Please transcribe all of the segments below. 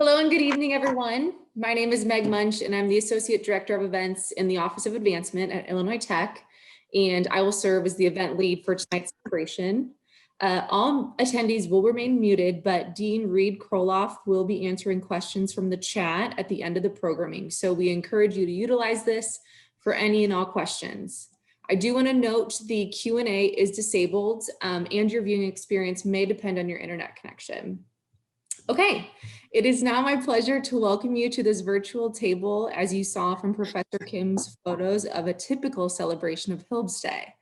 Hello and good evening, everyone. My name is Meg Munch, and I'm the Associate Director of Events in the Office of Advancement at Illinois Tech, and I will serve as the event lead for tonight's celebration. All attendees will remain muted, but Dean Reed Kroloff will be answering questions from the chat at the end of the programming, so we encourage you to utilize this for any and all questions. I do want to note the Q&A is disabled, and your viewing experience may depend on your internet connection. Okay, it is now my pleasure to welcome you to this virtual table, as you saw from Professor Kim's photos of a typical celebration of Hilb's Day.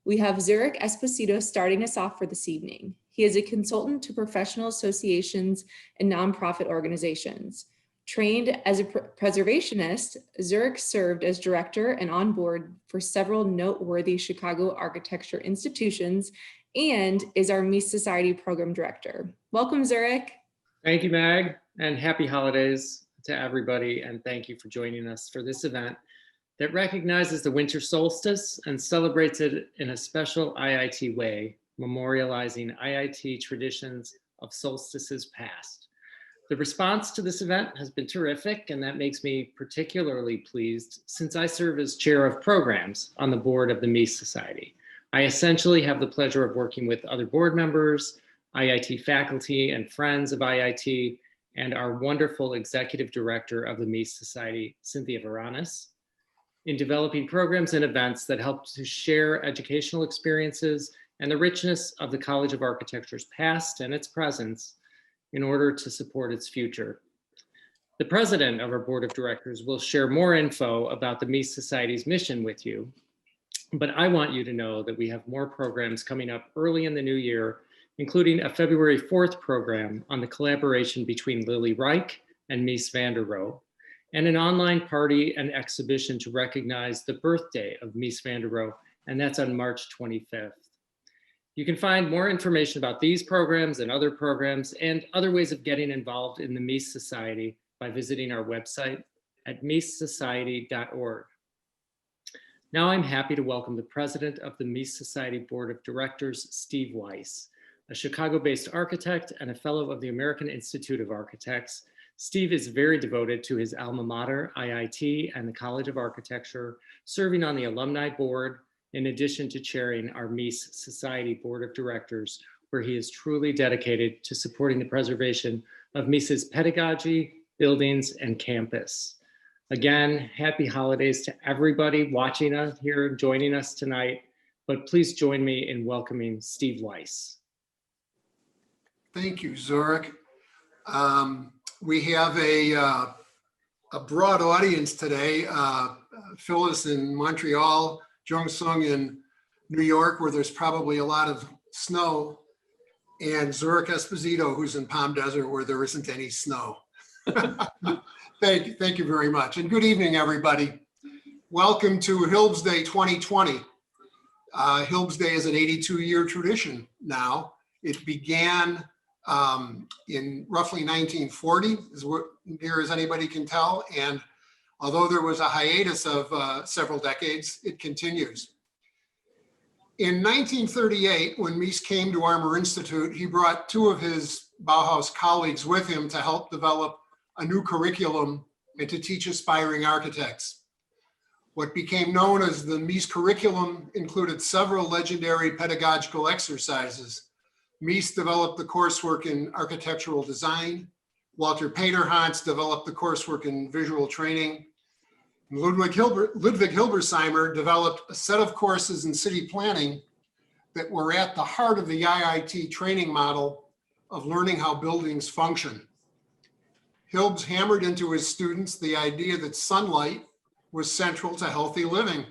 We have Zurich Esposito starting us off for this evening. He is a consultant to professional associations and nonprofit organizations. Trained as a preservationist, Zurich served as director and on board for several noteworthy Chicago architecture institutions and is our Mies Society program director. Welcome, Zurich. Thank you, Mag, and happy holidays to everybody, and thank you for joining us for this event that recognizes the winter solstice and celebrates it in a special IIT way, memorializing IIT traditions of solstices past. The response to this event has been terrific, and that makes me particularly pleased since I serve as chair of programs on the board of the Mies Society. I essentially have the pleasure of working with other board members, IIT faculty and friends of IIT, and our wonderful executive director of the Mies Society, Cynthia Varanis, in developing programs and events that help to share educational experiences and the richness of the College of Architecture's past and its present in order to support its future. The president of our board of directors will share more info about the Mies Society's mission with you, but I want you to know that we have more programs coming up early in the new year, including a February 4th program on the collaboration between Lily Reich and Mies van der Rohe, and an online party and exhibition to recognize the birthday of Mies van der Rohe, and that's on March 25th. You can find more information about these programs and other programs and other ways of getting involved in the Mies Society by visiting our website at miessociety.org. Now I'm happy to welcome the president of the Mies Society Board of Directors, Steve Weiss. A Chicago-based architect and a fellow of the American Institute of Architects, Steve is very devoted to his alma mater, IIT, and the College of Architecture, serving on the alumni board, in addition to chairing our Mies Society Board of Directors, where he is truly dedicated to supporting the preservation of Mies's pedagogy, buildings, and campus. Again, happy holidays to everybody watching us here and joining us tonight, but please join me in welcoming Steve Weiss. Thank you, Zurich. We have a broad audience today. Phyllis in Montreal, Jung-Sung in New York, where there's probably a lot of snow, and Zurich Esposito, who's in Palm Desert, where there isn't any snow. Thank you very much, and good evening, everybody. Welcome to Hilb's Day 2020. Hilb's Day is an 82-year tradition now. It began in roughly 1940, as near as anybody can tell, and although there was a hiatus of several decades, it continues. In 1938, when Mies came to Armour Institute, he brought two of his Bauhaus colleagues with him to help develop a new curriculum and to teach aspiring architects. What became known as the Mies curriculum included several legendary pedagogical exercises. Mies developed the coursework in architectural design. Walter Pater-Hans developed the coursework in visual training. Ludwig Hilberseimer developed a set of courses in city planning that were at the heart of the IIT training model of learning how buildings function. Hilbs hammered into his students the idea that sunlight was central to healthy living.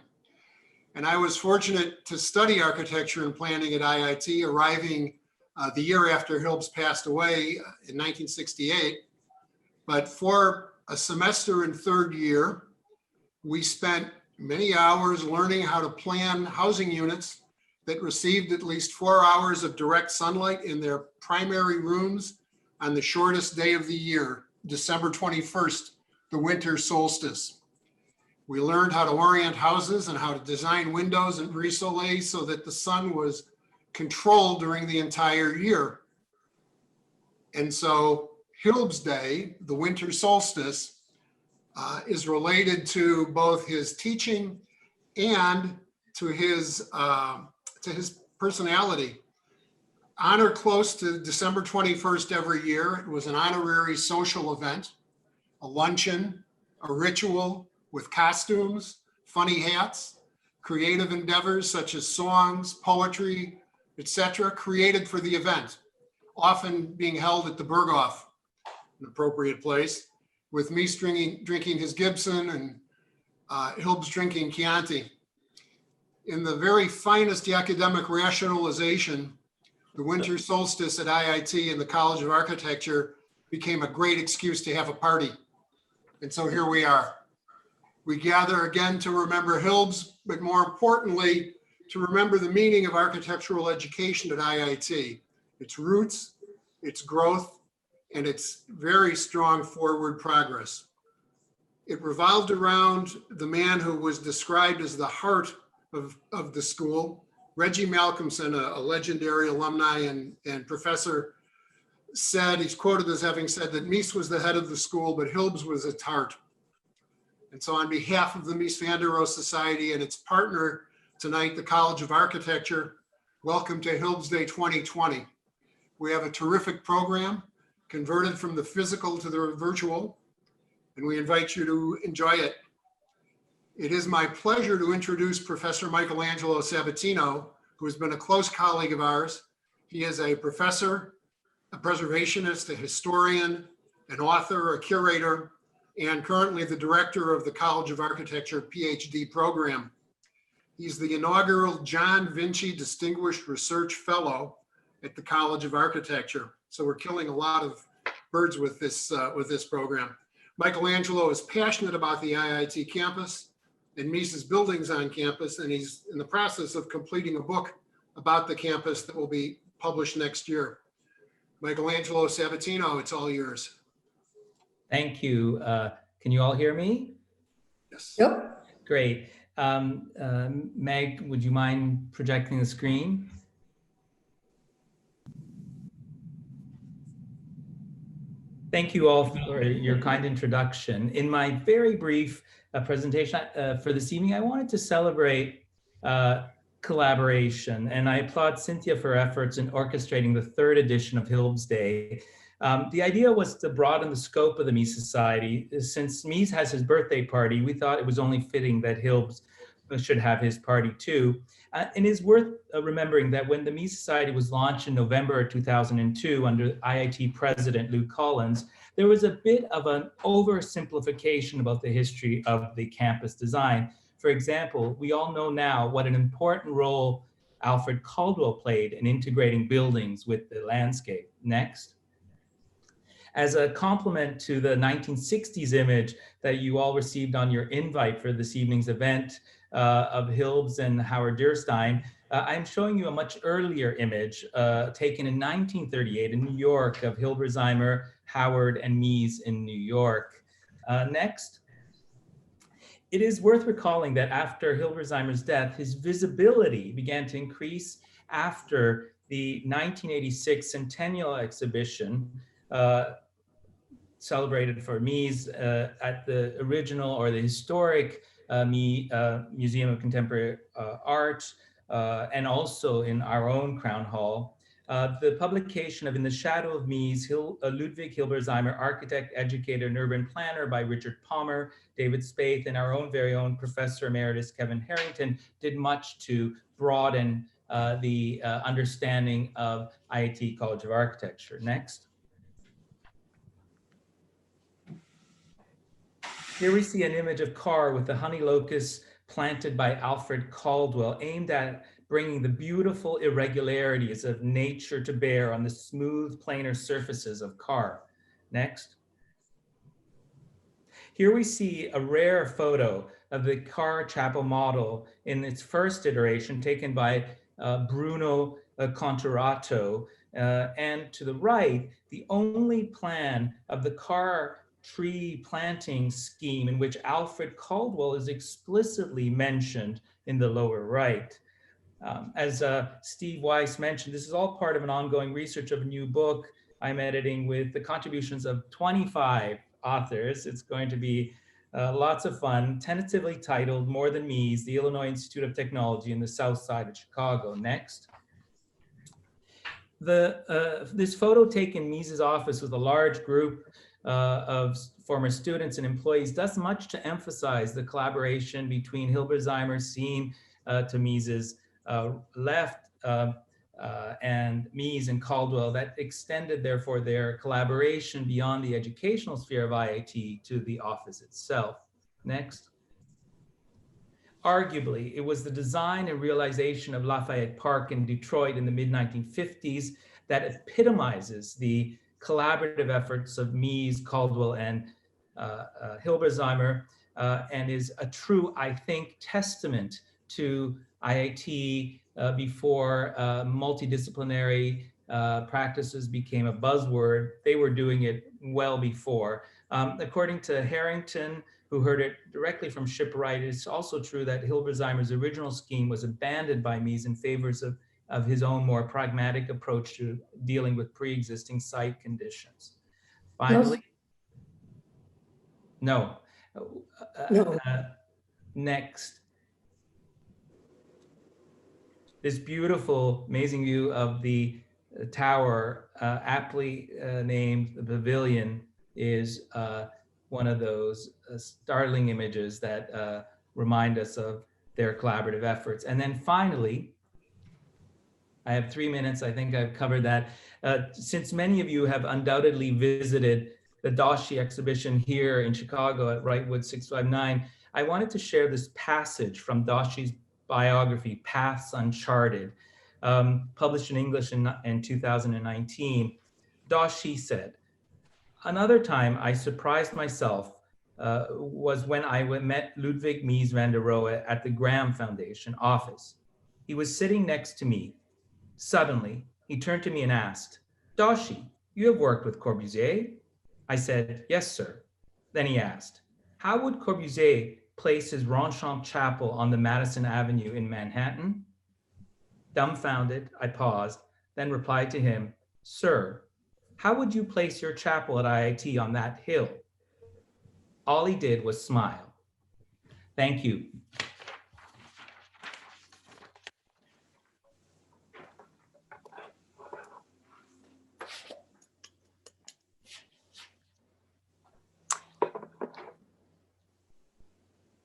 And I was fortunate to study architecture and planning at IIT, arriving the year after Hilbs passed away in 1968. But for a semester in third year, we spent many hours learning how to plan housing units that received at least 4 hours of direct sunlight in their primary rooms on the shortest day of the year, December 21st, the winter solstice. We learned how to orient houses and how to design windows and brise-soleil so that the sun was controlled during the entire year. And so Hilb's Day, the winter solstice, is related to both his teaching and to his personality. Honor close to December 21st every year. It was an honorary social event, a luncheon, a ritual with costumes, funny hats, creative endeavors such as songs, poetry, etc., created for the event, often being held at the Berghoff, an appropriate place, with Mies drinking his Gibson and Hilb's drinking Chianti. In the very finest academic rationalization, the winter solstice at IIT and the College of Architecture became a great excuse to have a party. And so here we are. We gather again to remember Hilb's, but more importantly, to remember the meaning of architectural education at IIT, its roots, its growth, and its very strong forward progress. It revolved around the man who was described as the heart of the school, Reggie Malcolmson, a legendary alumni and professor, said, he's quoted as having said that Mies was the head of the school, but Hilb's was its heart. And so on behalf of the Mies van der Rohe Society and its partner tonight, the College of Architecture, welcome to Hilb's Day 2020. We have a terrific program converted from the physical to the virtual, and we invite you to enjoy it. It is my pleasure to introduce Professor Michelangelo Sabatino, who has been a close colleague of ours. He is a professor, a preservationist, a historian, an author, a curator, and currently the director of the College of Architecture PhD program. He's the inaugural John Vinci Distinguished Research Fellow at the College of Architecture. So we're killing a lot of birds with this program. Michelangelo is passionate about the IIT campus and Mies's buildings on campus, and he's in the process of completing a book about the campus that will be published next year. Michelangelo Sabatino, it's all yours. Thank you. Can you all hear me? Yes. Yep. Great. Meg, would you mind projecting the screen? Thank you all for your kind introduction. In my very brief presentation for this evening, I wanted to celebrate collaboration, and I applaud Cynthia for her efforts in orchestrating the third edition of Hilb's Day. The idea was to broaden the scope of the Mies Society. Since Mies has his birthday party, we thought it was only fitting that Hilb's should have his party too. And it is worth remembering that when the Mies Society was launched in November 2002 under IIT President Lou Collins, there was a bit of an oversimplification about the history of the campus design. For example, we all know now what an important role Alfred Caldwell played in integrating buildings with the landscape. Next. As a complement to the 1960s image that you all received on your invite for this evening's event of Hilb's and Howard Dierstein, I'm showing you a much earlier image taken in 1938 in New York of Hilberseimer, Howard, and Mies in New York. Next. It is worth recalling that after Hilberseimer's death, his visibility began to increase after the 1986 Centennial Exhibition celebrated for Mies at the original or the historic Museum of Contemporary Art, and also in our own Crown Hall. The publication of In the Shadow of Mies, Ludwig Hilberseimer, architect, educator, and urban planner by Richard Palmer, David Spaeth, and our own very own Professor Emeritus Kevin Harrington did much to broaden the understanding of IIT College of Architecture. Next. Here we see an image of Carr with the honey locust planted by Alfred Caldwell, aimed at bringing the beautiful irregularities of nature to bear on the smooth, planar surfaces of Carr. Next. Here we see a rare photo of the Carr Chapel model in its first iteration, taken by Bruno Conturato. And to the right, the only plan of the Carr tree planting scheme in which Alfred Caldwell is explicitly mentioned in the lower right. As Steve Weiss mentioned, this is all part of an ongoing research of a new book I'm editing with the contributions of 25 authors. It's going to be lots of fun, tentatively titled More Than Mies, the Illinois Institute of Technology in the South Side of Chicago. Next. This photo taken in Mies's office with a large group of former students and employees does much to emphasize the collaboration between Hilberseimer's scene to Mies's left and Mies and Caldwell that extended therefore their collaboration beyond the educational sphere of IIT to the office itself. Next. Arguably, it was the design and realization of Lafayette Park in Detroit in the mid-1950s that epitomizes the collaborative efforts of Mies, Caldwell, and Hilberseimer, and is a true, I think, testament to IIT before multidisciplinary practices became a buzzword. They were doing it well before. According to Harrington, who heard it directly from Shipwright, it's also true that Hilberseimer's original scheme was abandoned by Mies in favor of his own more pragmatic approach to dealing with pre-existing site conditions. Finally, no. Next. This beautiful, amazing view of the tower, aptly named the Pavilion, is one of those startling images that remind us of their collaborative efforts. And then finally, I have 3 minutes, I think I've covered that. Since many of you have undoubtedly visited the Doshi exhibition here in Chicago at Wrightwood 659, I wanted to share this passage from Doshi's biography, Paths Uncharted, published in English in 2019. Doshi said, "Another time I surprised myself was when I met Ludwig Mies van der Rohe at the Graham Foundation office. He was sitting next to me. Suddenly, he turned to me and asked, 'Doshi, you have worked with Corbusier?' I said, 'Yes, sir.' Then he asked, 'How would Corbusier place his Ronchamp Chapel on the Madison Avenue in Manhattan?' Dumbfounded, I paused, then replied to him, 'Sir, how would you place your chapel at IIT on that hill?' All he did was smile. Thank you."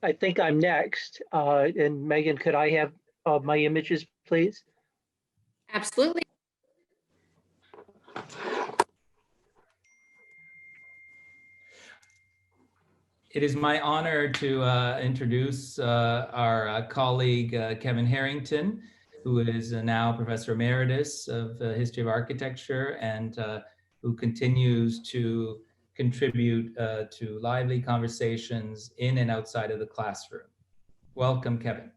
I think I'm next. And Megan, could I have my images, please? Absolutely. It is my honor to introduce our colleague, Kevin Harrington, who is now Professor Emeritus of History of Architecture and who continues to contribute to lively conversations in and outside of the classroom. Welcome, Kevin.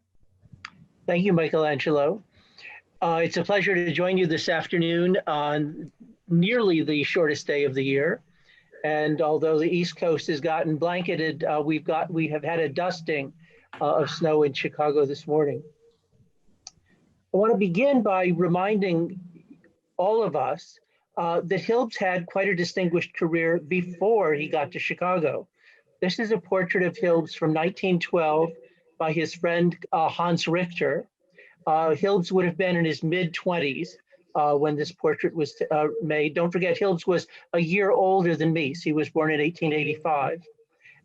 Thank you, Michelangelo. It's a pleasure to join you this afternoon on nearly the shortest day of the year. And although the East Coast has gotten blanketed, we have had a dusting of snow in Chicago this morning. I want to begin by reminding all of us that Hilb's had quite a distinguished career before he got to Chicago. This is a portrait of Hilb's from 1912 by his friend Hans Richter. Hilb's would have been in his mid-20s when this portrait was made. Don't forget, Hilb's was a year older than Mies. He was born in 1885.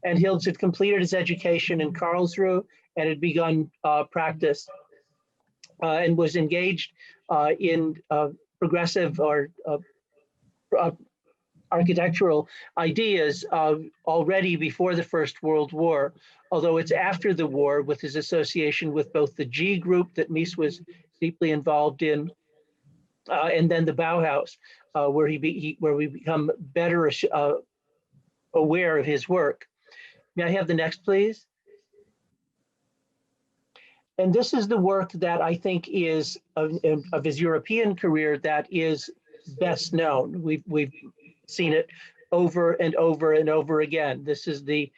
And Hilb's had completed his education in Karlsruhe and had begun practice and was engaged in progressive or architectural ideas already before the First World War, although it's after the war with his association with both the G group that Mies was deeply involved in and then the Bauhaus, where we become better aware of his work. May I have the next, please? And this is the work that I think is of his European career that is best known. We've seen it over and over and over again. This is the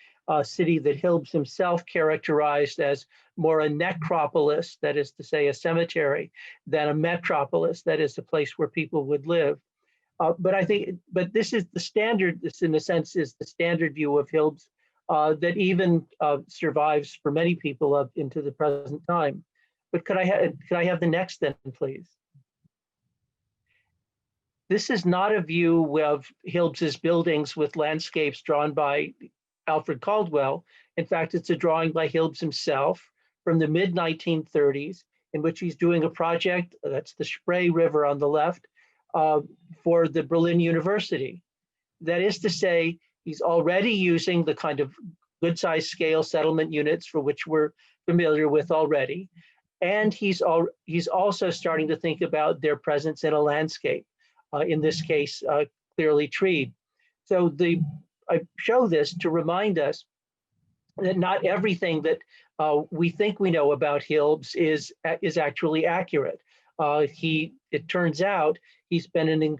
city that Hilb's himself characterized as more a necropolis, that is to say a cemetery, than a metropolis, that is a place where people would live. But this is the standard, this in a sense is the standard view of Hilb's that even survives for many people up into the present time. But could I have the next then, please? This is not a view of Hilb's buildings with landscapes drawn by Alfred Caldwell. In fact, it's a drawing by Hilb himself from the mid-1930s, in which he's doing a project, that's the Spree River on the left, for the Berlin University. That is to say, he's already using the kind of good size scale settlement units for which we're familiar with already. And he's also starting to think about their presence in a landscape, in this case, clearly treed. So I show this to remind us that not everything that we think we know about Hilb's is actually accurate. It turns out he's been an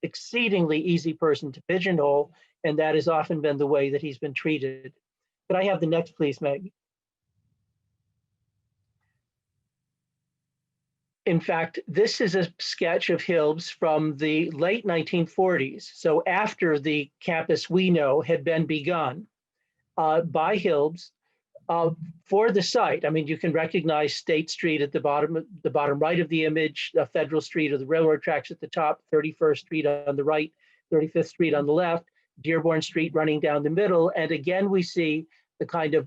exceedingly easy person to pigeonhole, and that has often been the way that he's been treated. Could I have the next, please, Meg? In fact, this is a sketch of Hilb's from the late 1940s, so after the campus we know had been begun by Hilb's for the site. I mean, you can recognize State Street at the bottom right of the image, Federal Street or the railroad tracks at the top, 31st Street on the right, 35th Street on the left, Dearborn Street running down the middle. And again, we see the kind of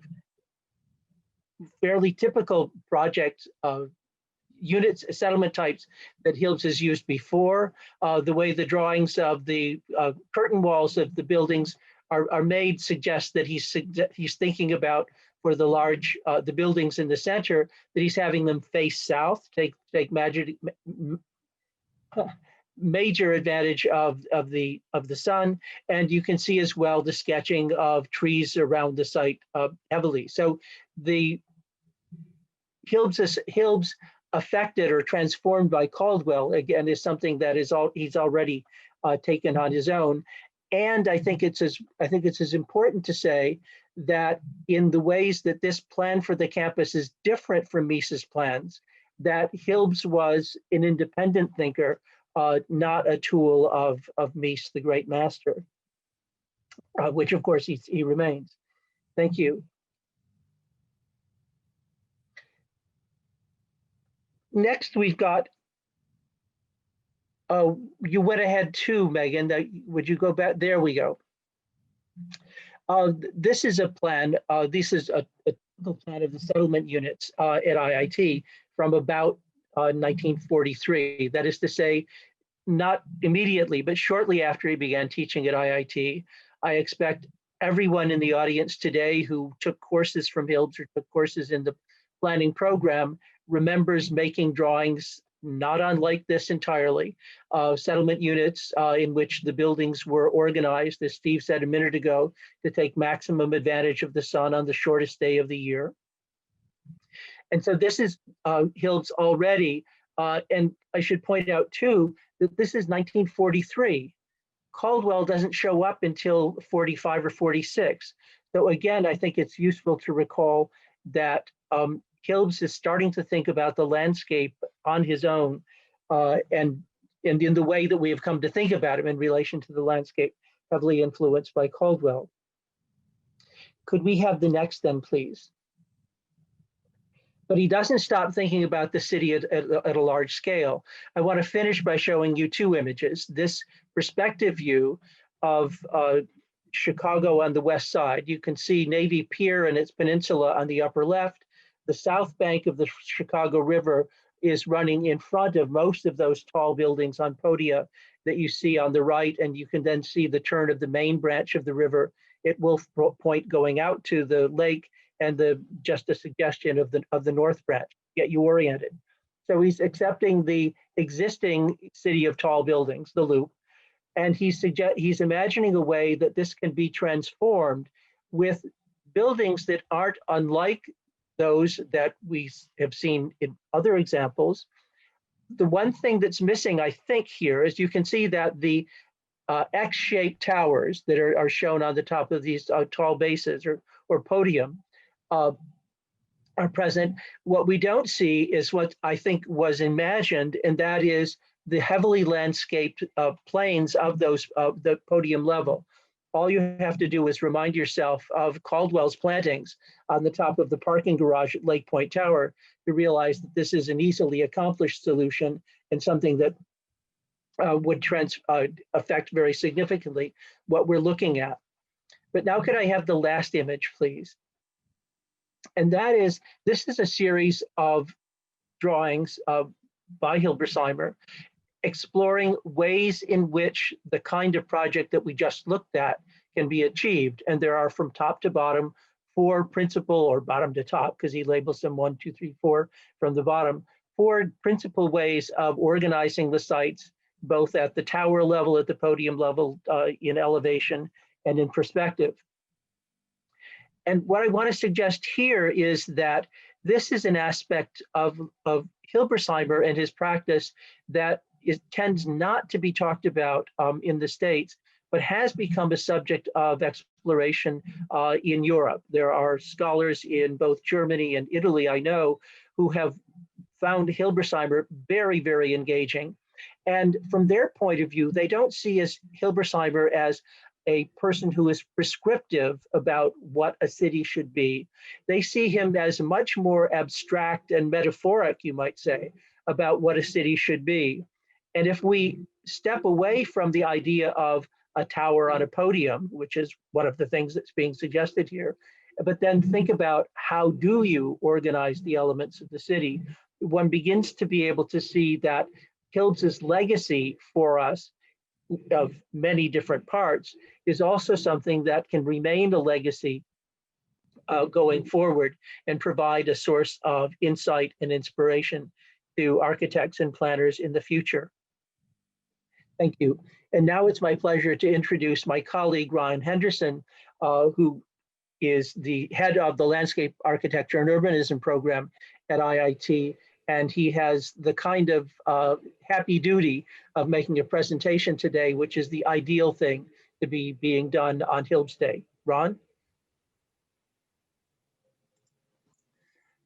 fairly typical project units, settlement types that Hilb's has used before. The way the drawings of the curtain walls of the buildings are made suggests that he's thinking about, for the large, the buildings in the center, that he's having them face south, take major advantage of the sun. And you can see as well the sketching of trees around the site heavily. So the Hilb's affected or transformed by Caldwell, again, is something that he's already taken on his own. And I think it's as important to say that in the ways that this plan for the campus is different from Mies's plans, that Hilb's was an independent thinker, not a tool of Mies, the great master, which of course he remains. Thank you. Next, we've got, you went ahead too, Megan. Would you go back? There we go. This is a plan. This is a plan of the settlement units at IIT from about 1943. That is to say, not immediately, but shortly after he began teaching at IIT. I expect everyone in the audience today who took courses from Hilb's or took courses in the planning program remembers making drawings not unlike this entirely, settlement units in which the buildings were organized, as Steve said a minute ago, to take maximum advantage of the sun on the shortest day of the year. And so this is Hilb's already, and I should point out too, that this is 1943. Caldwell doesn't show up until 45 or 46. So again, I think it's useful to recall that Hilb's is starting to think about the landscape on his own and in the way that we have come to think about him in relation to the landscape, heavily influenced by Caldwell. Could we have the next then, please? But he doesn't stop thinking about the city at a large scale. I want to finish by showing you two images. This perspective view of Chicago on the west side. You can see Navy Pier and its peninsula on the upper left. The south bank of the Chicago River is running in front of most of those tall buildings on podia that you see on the right, and you can then see the turn of the main branch of the river at Wolf Point going out to the lake, and just a suggestion of the north branch, get you oriented. So he's accepting the existing city of tall buildings, the loop, and he's imagining a way that this can be transformed with buildings that aren't unlike those that we have seen in other examples. The one thing that's missing, I think, here is you can see that the X-shaped towers that are shown on the top of these tall bases or podium are present. What we don't see is what I think was imagined, and that is the heavily landscaped planes of those the podium level. All you have to do is remind yourself of Caldwell's plantings on the top of the parking garage at Lake Point Tower to realize that this is an easily accomplished solution and something that would affect very significantly what we're looking at. But now could I have the last image, please? And that is, this is a series of drawings by Hilberseimer, exploring ways in which the kind of project that we just looked at can be achieved. And there are, from top to bottom, 4 principal, or bottom to top, because he labels them 1, 2, 3, 4 from the bottom, 4 principal ways of organizing the sites, both at the tower level, at the podium level, in elevation and in perspective. And what I want to suggest here is that this is an aspect of Hilberseimer and his practice that tends not to be talked about in the States, but has become a subject of exploration in Europe. There are scholars in both Germany and Italy, I know, who have found Hilberseimer very, very engaging. And from their point of view, they don't see Hilberseimer as a person who is prescriptive about what a city should be. They see him as much more abstract and metaphoric, you might say, about what a city should be. And if we step away from the idea of a tower on a podium, which is one of the things that's being suggested here, but then think about how do you organize the elements of the city, one begins to be able to see that Hilb's legacy for us of many different parts is also something that can remain a legacy going forward and provide a source of insight and inspiration to architects and planners in the future. Thank you. And now it's my pleasure to introduce my colleague, Ron Henderson, who is the head of the Landscape Architecture and Urbanism program at IIT. And he has the kind of happy duty of making a presentation today, which is the ideal thing to be being done on Hilb's Day. Ron?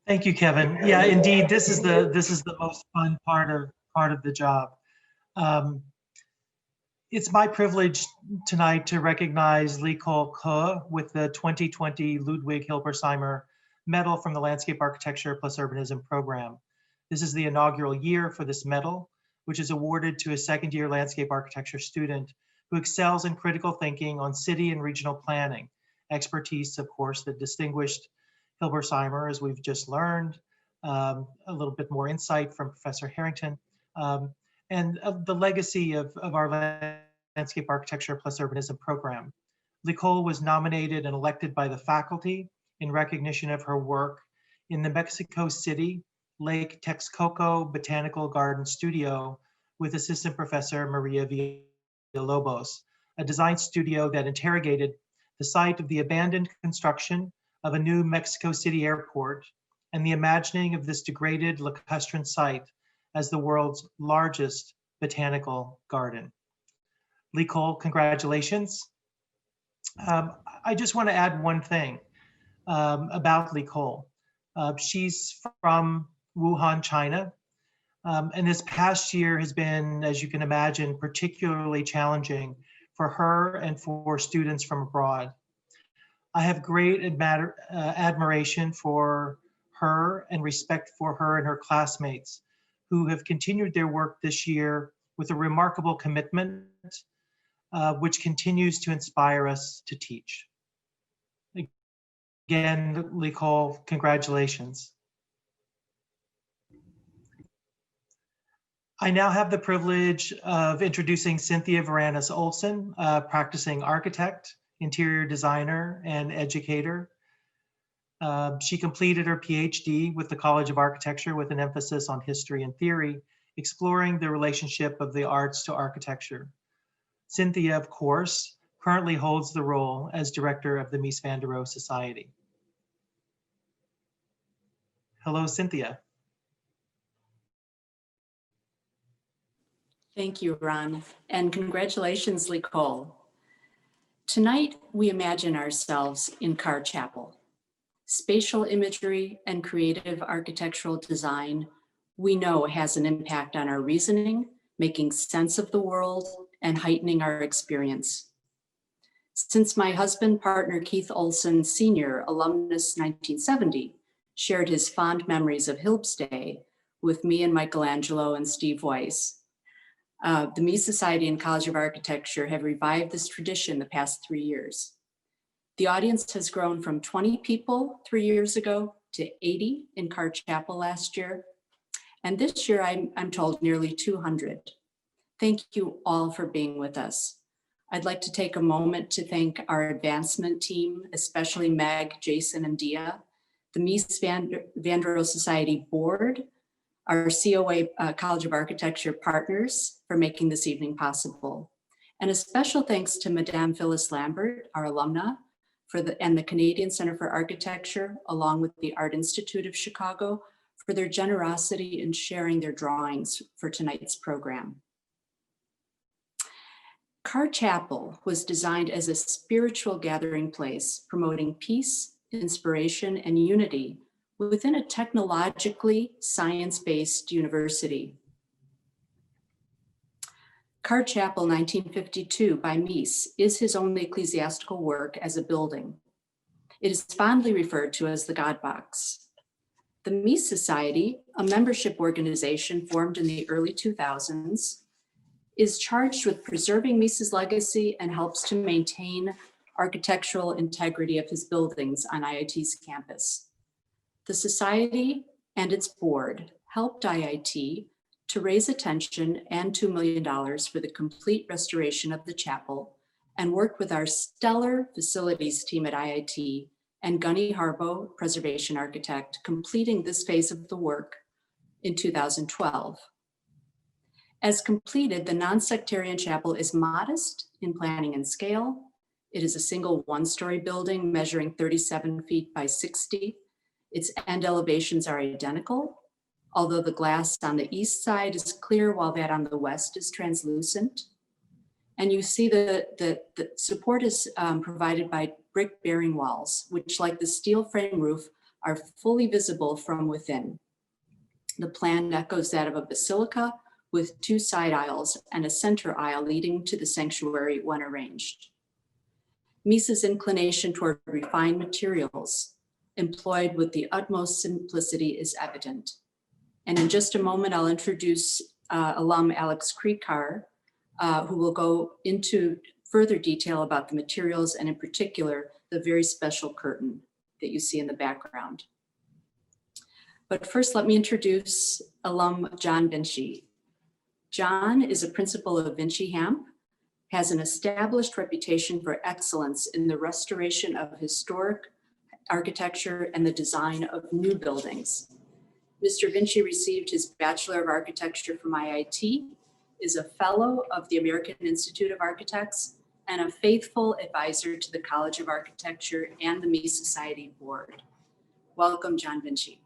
Thank you, Kevin. Yeah, indeed, this is the most fun part of the job. It's my privilege tonight to recognize Nicole Kerr with the 2020 Ludwig Hilberseimer Medal from the Landscape Architecture plus Urbanism program. This is the inaugural year for this medal, which is awarded to a second-year landscape architecture student who excels in critical thinking on city and regional planning, expertise, of course, that distinguished Hilberseimer, as we've just learned, a little bit more insight from Professor Harrington, and of the legacy of our Landscape Architecture plus Urbanism program. Nicole was nominated and elected by the faculty in recognition of her work in the Mexico City Lake Texcoco Botanical Garden Studio with Assistant Professor Maria Villalobos, a design studio that interrogated the site of the abandoned construction of a new Mexico City airport and the imagining of this degraded lacustrine site as the world's largest botanical garden. Nicole, congratulations. I just want to add one thing about Nicole. She's from Wuhan, China, and this past year has been, as you can imagine, particularly challenging for her and for students from abroad. I have great admiration for her and respect for her and her classmates who have continued their work this year with a remarkable commitment, which continues to inspire us to teach. Again, Nicole, congratulations. I now have the privilege of introducing Cynthia Varanus Olson, practicing architect, interior designer, and educator. She completed her PhD with the College of Architecture with an emphasis on history and theory, exploring the relationship of the arts to architecture. Cynthia, of course, currently holds the role as director of the Mies van der Rohe Society. Hello, Cynthia. Thank you, Ron, and congratulations, Nicole. Tonight, we imagine ourselves in Carr Chapel. Spatial imagery and creative architectural design, we know has an impact on our reasoning, making sense of the world, and heightening our experience. Since my husband, partner Keith Olson Sr., alumnus 1970, shared his fond memories of Hilb's Day with me and Michelangelo and Steve Weiss, the Mies Society and College of Architecture have revived this tradition the past 3 years. The audience has grown from 20 people 3 years ago to 80 in Carr Chapel last year. And this year, I'm told nearly 200. Thank you all for being with us. I'd like to take a moment to thank our advancement team, especially Meg, Jason, and Dia, the Mies van der Rohe Society board, our COA College of Architecture partners for making this evening possible. And a special thanks to Madame Phyllis Lambert, our alumna, and the Canadian Center for Architecture, along with the Art Institute of Chicago, for their generosity in sharing their drawings for tonight's program. Carr Chapel was designed as a spiritual gathering place, promoting peace, inspiration, and unity within a technologically science-based university. Carr Chapel, 1952, by Mies, is his only ecclesiastical work as a building. It is fondly referred to as the God Box. The Mies Society, a membership organization formed in the early 2000s, is charged with preserving Mies's legacy and helps to maintain architectural integrity of his buildings on IIT's campus. The Society and its board helped IIT to raise attention and $2 million for the complete restoration of the chapel and worked with our stellar facilities team at IIT and Gunny Harbo, preservation architect, completing this phase of the work in 2012. As completed, the non-sectarian chapel is modest in planning and scale. It is a single one-story building measuring 37 feet by 60. Its end elevations are identical, although the glass on the east side is clear while that on the west is translucent. And you see the support is provided by brick bearing walls, which, like the steel frame roof, are fully visible from within. The plan echoes that of a basilica with 2 side aisles and a center aisle leading to the sanctuary when arranged. Mies's inclination toward refined materials employed with the utmost simplicity is evident. And in just a moment, I'll introduce alum Alex Carr, who will go into further detail about the materials and in particular, the very special curtain that you see in the background. But first, let me introduce alum John Vinci. John is a principal of Vinci Hamp, has an established reputation for excellence in the restoration of historic architecture and the design of new buildings. Mr. Vinci received his Bachelor of Architecture from IIT, is a fellow of the American Institute of Architects, and a faithful advisor to the College of Architecture and the Mies Society board. Welcome, John Vinci.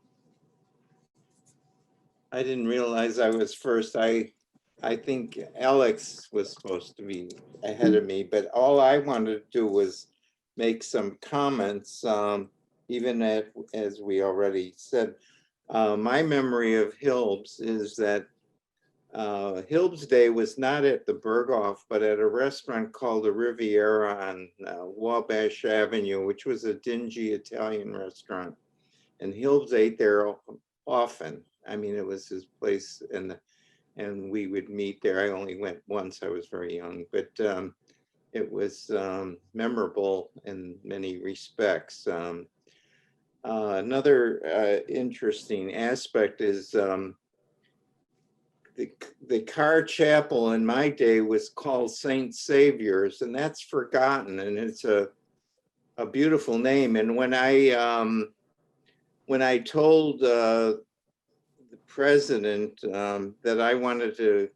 I didn't realize I was first. I think Alex was supposed to be ahead of me, but all I wanted to do was make some comments, even as we already said. My memory of Hilb's is that Hilb's Day was not at the Berghoff, but at a restaurant called the Riviera on Wabash Avenue, which was a dingy Italian restaurant. And Hilb's ate there often. I mean, it was his place, and we would meet there. I only went once, I was very young, but it was memorable in many respects. Another interesting aspect is the Carr Chapel in my day was called St. Saviour's, and that's forgotten, and it's a beautiful name. And when I told the president that I wanted to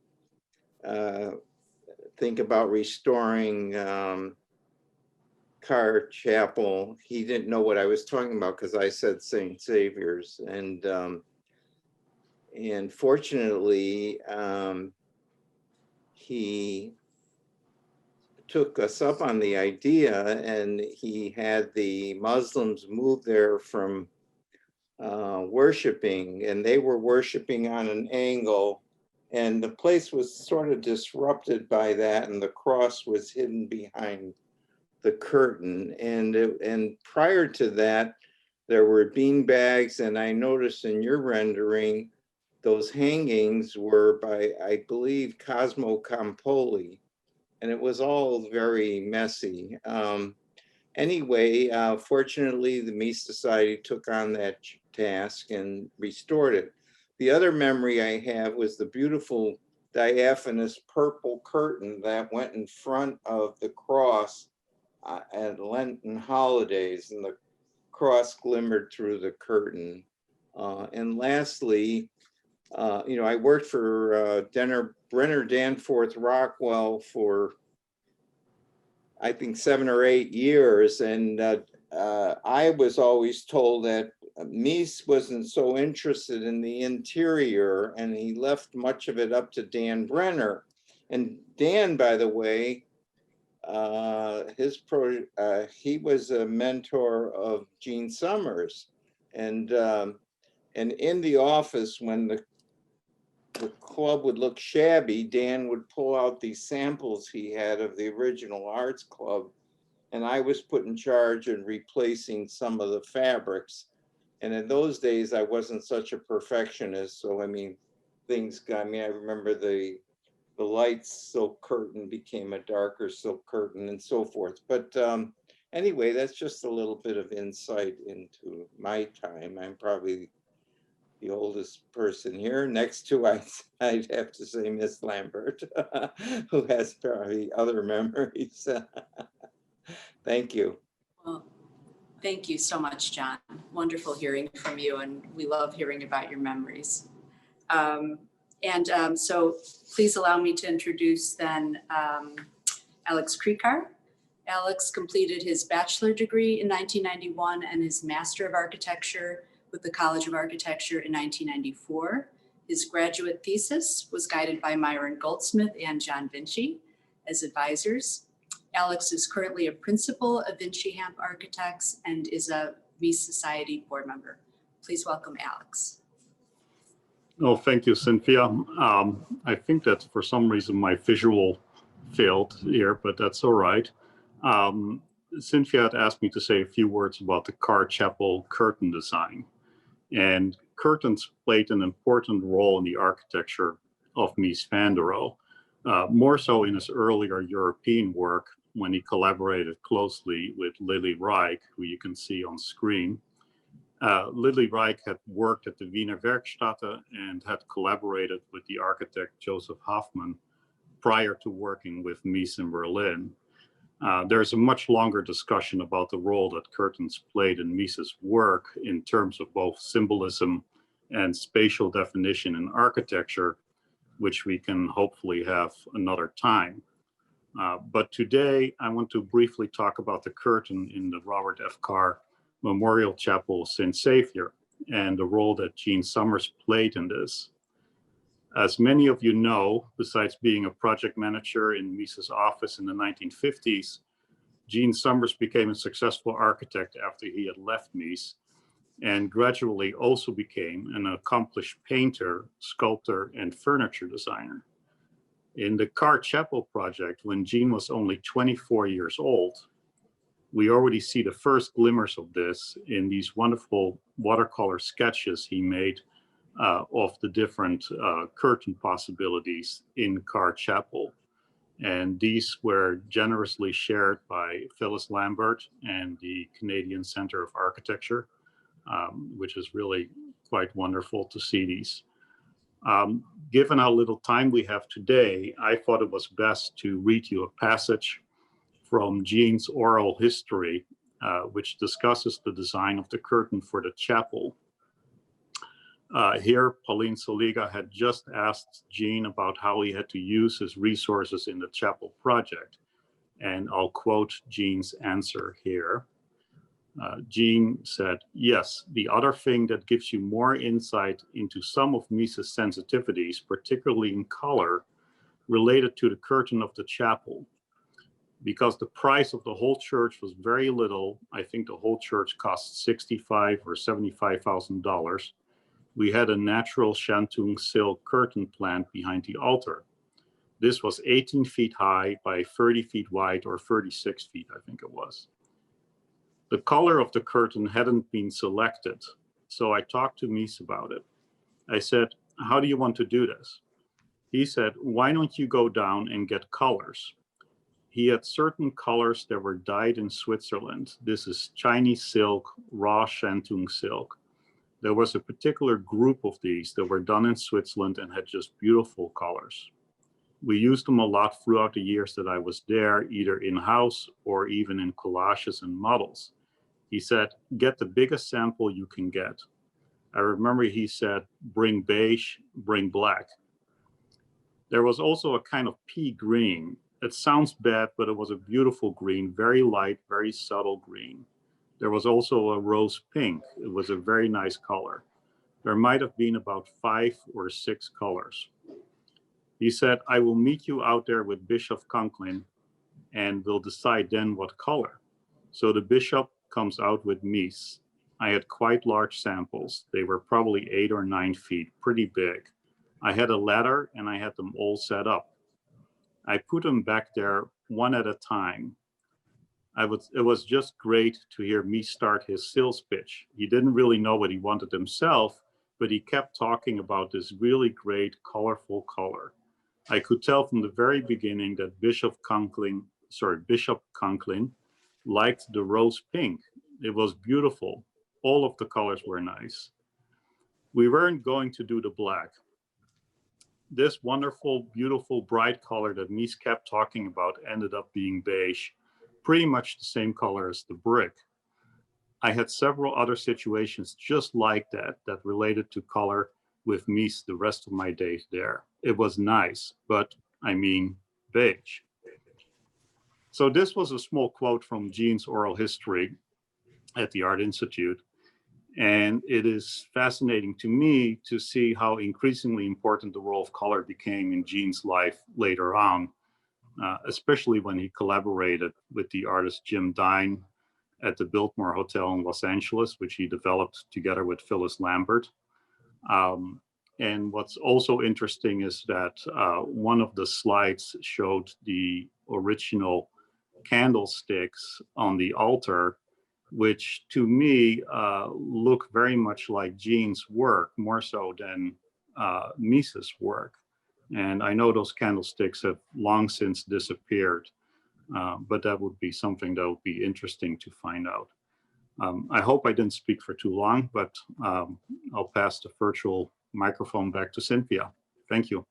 think about restoring Carr Chapel, he didn't know what I was talking about because I said St. Saviour's, and fortunately he took us up on the idea, and he had the Muslims move there from worshiping, and they were worshiping on an angle And the place was sort of disrupted by that, and the cross was hidden behind the curtain. And prior to that, there were bean bags, and I noticed in your rendering, those hangings were by, I believe, Cosmo Campoli, and it was all very messy. Anyway, fortunately, the Mies Society took on that task and restored it. The other memory I have was the beautiful diaphanous purple curtain that went in front of the cross at Lenten holidays, and the cross glimmered through the curtain. And lastly, I worked for Brenner Danforth Rockwell for, I think, 7 or 8 years. And I was always told that Mies wasn't so interested in the interior, and he left much of it up to Dan Brenner. And Dan, by the way, he was a mentor of Gene Summers. And in the office, when the club would look shabby, Dan would pull out these samples he had of the original Arts Club, and I was put in charge in replacing some of the fabrics. And in those days, I wasn't such a perfectionist, so I remember the light silk curtain became a darker silk curtain and so forth. But anyway, that's just a little bit of insight into my time. I'm probably the oldest person here. Next to, I'd have to say Miss Lambert, who has probably other memories. Thank you. Well, thank you so much, John. Wonderful hearing from you, and we love hearing about your memories. So please allow me to introduce then Alex Kriekar. Alex completed his bachelor degree in 1991 and his Master of Architecture with the College of Architecture in 1994. His graduate thesis was guided by Myron Goldsmith and John Vinci as advisors. Alex is currently a principal of Vinci Hamp Architects and is a Mies Society board member. Please welcome Alex. Oh, thank you, Cynthia. I think that for some reason my visual failed here, but that's all right. Cynthia had asked me to say a few words about the Carr Chapel curtain design. And curtains played an important role in the architecture of Mies van der Rohe, more so in his earlier European work when he collaborated closely with Lily Reich, who you can see on screen. Lily Reich had worked at the Wiener Werkstätte and had collaborated with the architect Joseph Hoffmann prior to working with Mies in Berlin. There's a much longer discussion about the role that curtains played in Mies's work in terms of both symbolism and spatial definition in architecture, which we can hopefully have another time. But today I want to briefly talk about the curtain in the Robert F. Carr Memorial Chapel of St. Saviour and the role that Gene Summers played in this. As many of you know, besides being a project manager in Mies's office in the 1950s, Gene Summers became a successful architect after he had left Mies, and gradually also became an accomplished painter, sculptor, and furniture designer. In the Carr Chapel project, when Gene was only 24 years old, we already see the first glimmers of this in these wonderful watercolor sketches he made of the different curtain possibilities in Carr Chapel. And these were generously shared by Phyllis Lambert and the Canadian Centre of Architecture, which is really quite wonderful to see these. Given how little time we have today, I thought it was best to read you a passage from Gene's oral history, which discusses the design of the curtain for the chapel. Here, Pauline Soliga had just asked Gene about how he had to use his resources in the chapel project. And I'll quote Gene's answer here. Gene said, "Yes, the other thing that gives you more insight into some of Mies's sensitivities, particularly in color, related to the curtain of the chapel. Because the price of the whole church was very little, I think the whole church cost $65,000 or $75,000. We had a natural shantung silk curtain plant behind the altar. This was 18 feet high by 30 feet wide, or 36 feet, I think it was. The color of the curtain hadn't been selected, so I talked to Mies about it. I said, "How do you want to do this?" He said, "Why don't you go down and get colors?" He had certain colors that were dyed in Switzerland. This is Chinese silk, raw shantung silk. There was a particular group of these that were done in Switzerland and had just beautiful colors. We used them a lot throughout the years that I was there, either in-house or even in collages and models. He said, "Get the biggest sample you can get." I remember he said, "Bring beige, bring black." There was also a kind of pea green. It sounds bad, but it was a beautiful green, very light, very subtle green. There was also a rose pink. It was a very nice color. There might have been about 5 or 6 colors. He said, "I will meet you out there with Bishop Conklin and we'll decide then what color." So the bishop comes out with Mies. I had quite large samples. They were probably 8 or 9 feet, pretty big. I had a ladder and I had them all set up. I put them back there one at a time. It was just great to hear Mies start his sales pitch. He didn't really know what he wanted himself, but he kept talking about this really great, colorful color. I could tell from the very beginning that Bishop Conklin liked the rose pink. It was beautiful. All of the colors were nice. We weren't going to do the black. This wonderful, beautiful, bright color that Mies kept talking about ended up being beige, pretty much the same color as the brick. I had several other situations just like that related to color with Mies the rest of my days there. It was nice, but I mean beige. So this was a small quote from Gene's oral history at the Art Institute. And it is fascinating to me to see how increasingly important the role of color became in Gene's life later on, especially when he collaborated with the artist Jim Dine at the Biltmore Hotel in Los Angeles, which he developed together with Phyllis Lambert. And what's also interesting is that one of the slides showed the original candlesticks on the altar, which to me look very much like Gene's work, more so than Mies's work. And I know those candlesticks have long since disappeared, but that would be something that would be interesting to find out. I hope I didn't speak for too long, but I'll pass the virtual microphone back to Cynthia. Thank you.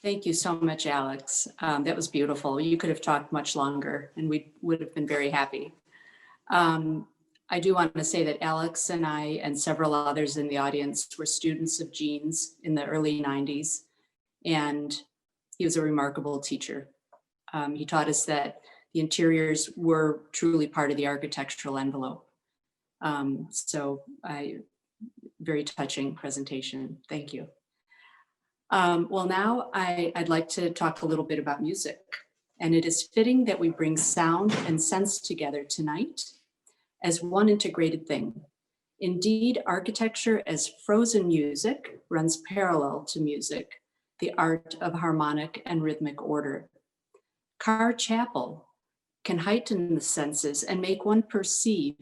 Thank you so much, Alex. That was beautiful. You could have talked much longer and we would have been very happy. I do want to say that Alex and I and several others in the audience were students of Gene's in the early 90s, and he was a remarkable teacher. He taught us that the interiors were truly part of the architectural envelope. Very touching presentation. Thank you. Well, now I'd like to talk a little bit about music, and it is fitting that we bring sound and sense together tonight as one integrated thing. Indeed, architecture as frozen music runs parallel to music, the art of harmonic and rhythmic order. Carr Chapel can heighten the senses and make one perceive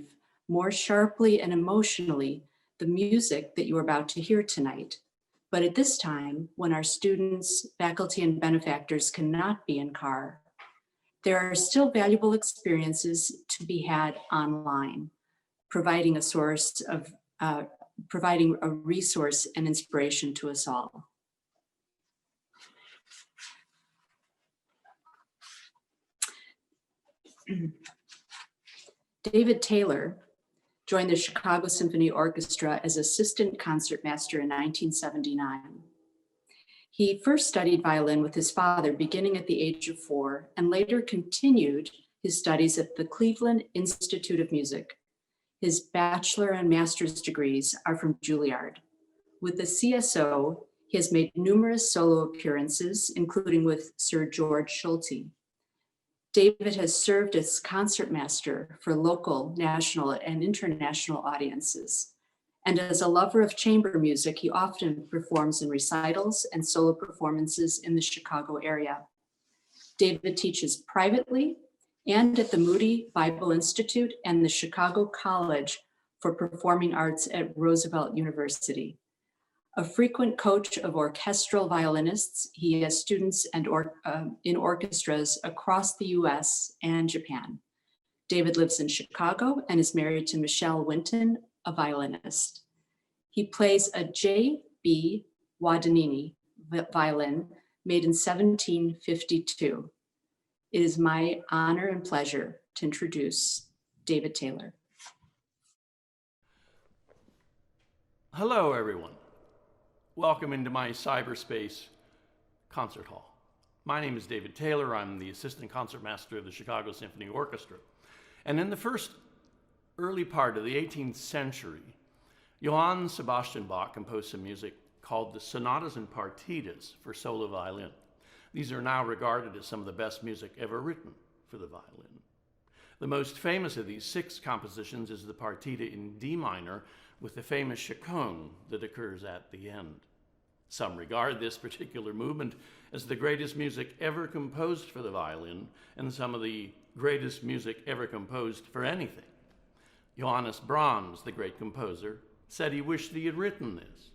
more sharply and emotionally the music that you are about to hear tonight. But at this time, when our students, faculty, and benefactors cannot be in Carr, there are still valuable experiences to be had online, providing a resource and inspiration to us all. David Taylor joined the Chicago Symphony Orchestra as assistant concertmaster in 1979. He first studied violin with his father beginning at the age of 4 and later continued his studies at the Cleveland Institute of Music. His bachelor and master's degrees are from Juilliard. With the CSO, he has made numerous solo appearances, including with Sir George Solti. David has served as concertmaster for local, national, and international audiences, And as a lover of chamber music, he often performs in recitals and solo performances in the Chicago area. David teaches privately and at the Moody Bible Institute and the Chicago College for Performing Arts at Roosevelt University. A frequent coach of orchestral violinists, he has students and in orchestras across the US and Japan. David lives in Chicago and is married to Michelle Winton, a violinist. He plays a J.B. Wadanini violin made in 1752. It is my honor and pleasure to introduce David Taylor. Hello, everyone. Welcome into my cyberspace concert hall. My name is David Taylor. I'm the assistant concertmaster of the Chicago Symphony Orchestra. And in the first early part of the 18th century, Johann Sebastian Bach composed some music called the sonatas and partitas for solo violin. These are now regarded as some of the best music ever written for the violin. The most famous of these 6 compositions is the partita in D minor with the famous chaconne that occurs at the end. Some regard this particular movement as the greatest music ever composed for the violin and some of the greatest music ever composed for anything. Johannes Brahms, the great composer, said he wished he had written this.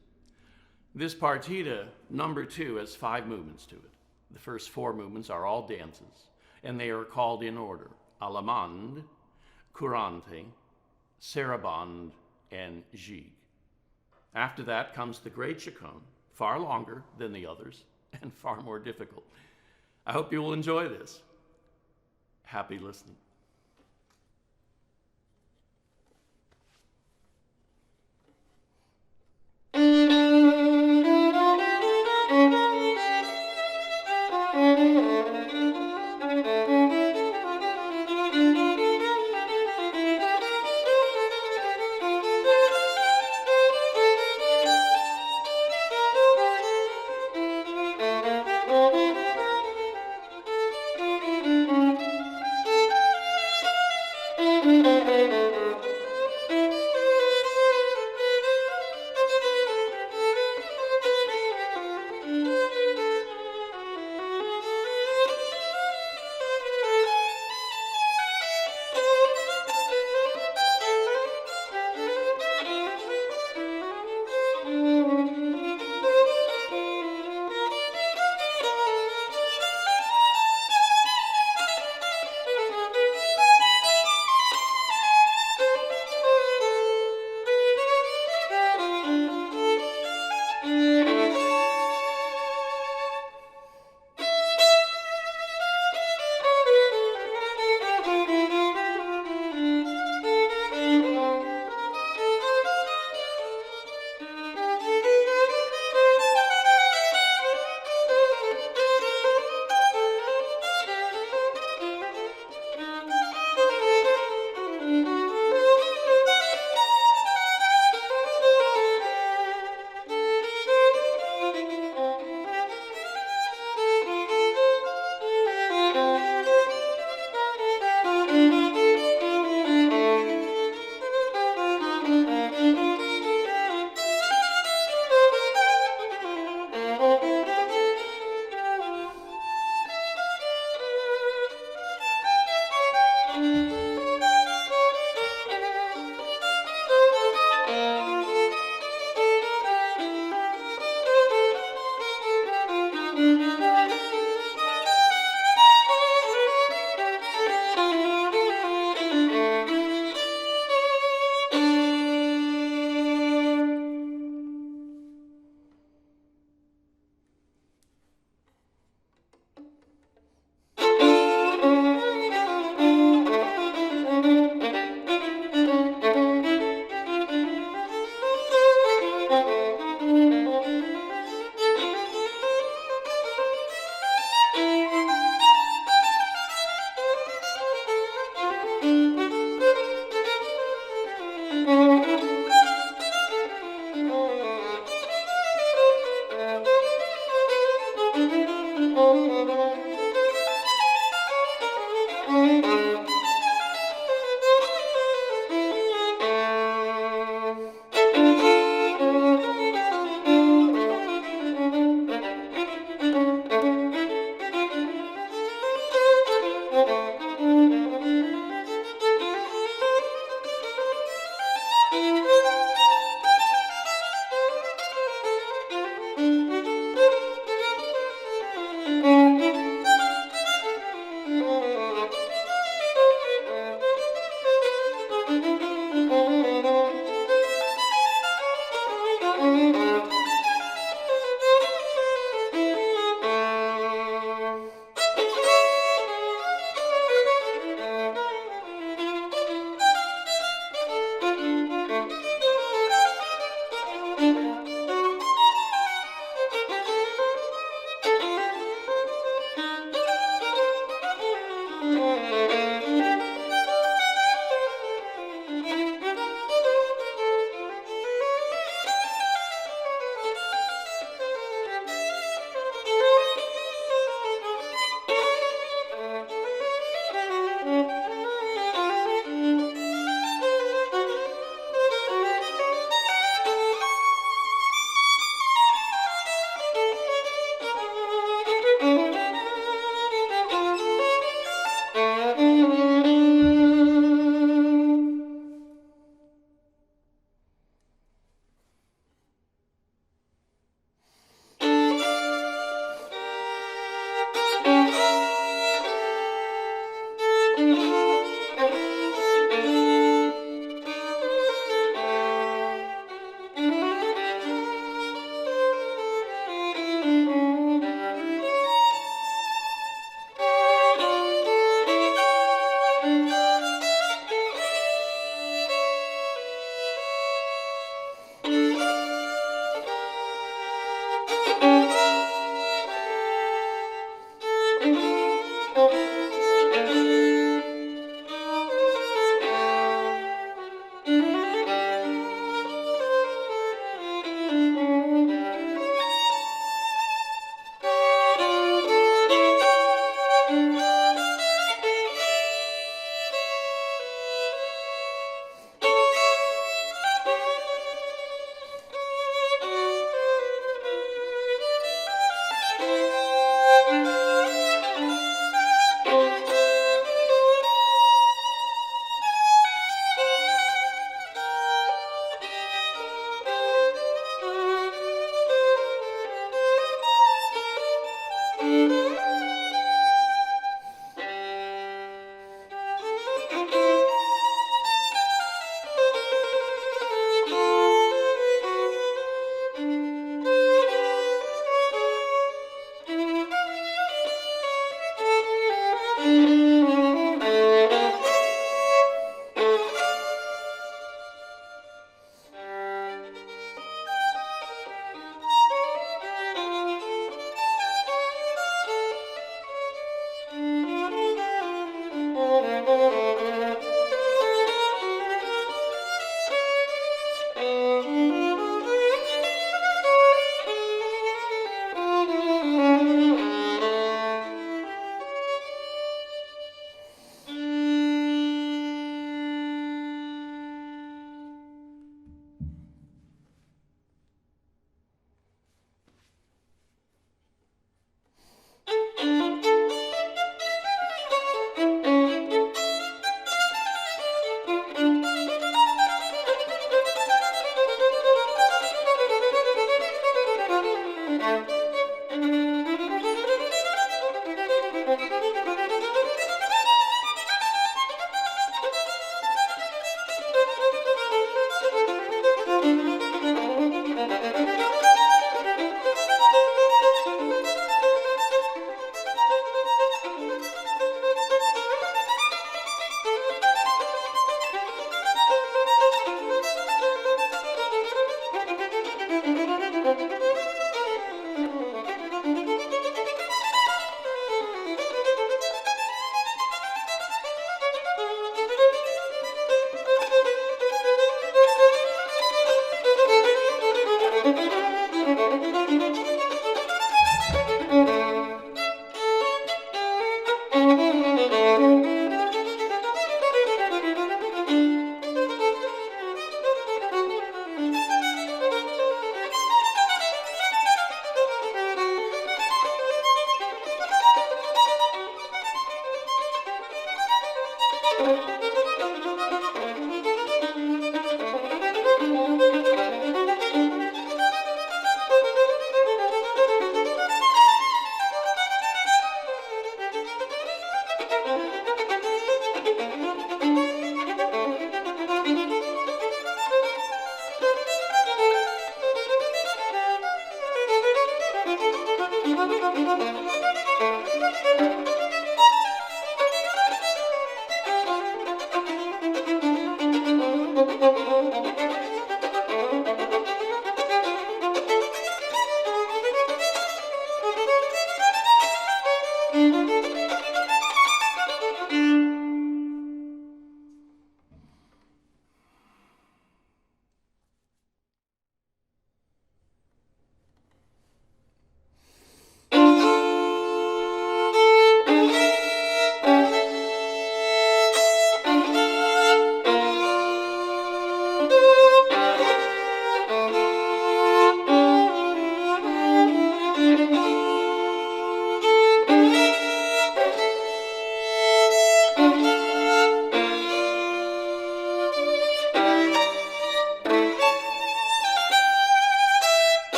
This partita, number 2, has 5 movements to it. The first 4 movements are all dances, and they are called in order: allemande, courante, sarabande, and gigue. After that comes the great chaconne, far longer than the others and far more difficult. I hope you will enjoy this. Happy listening.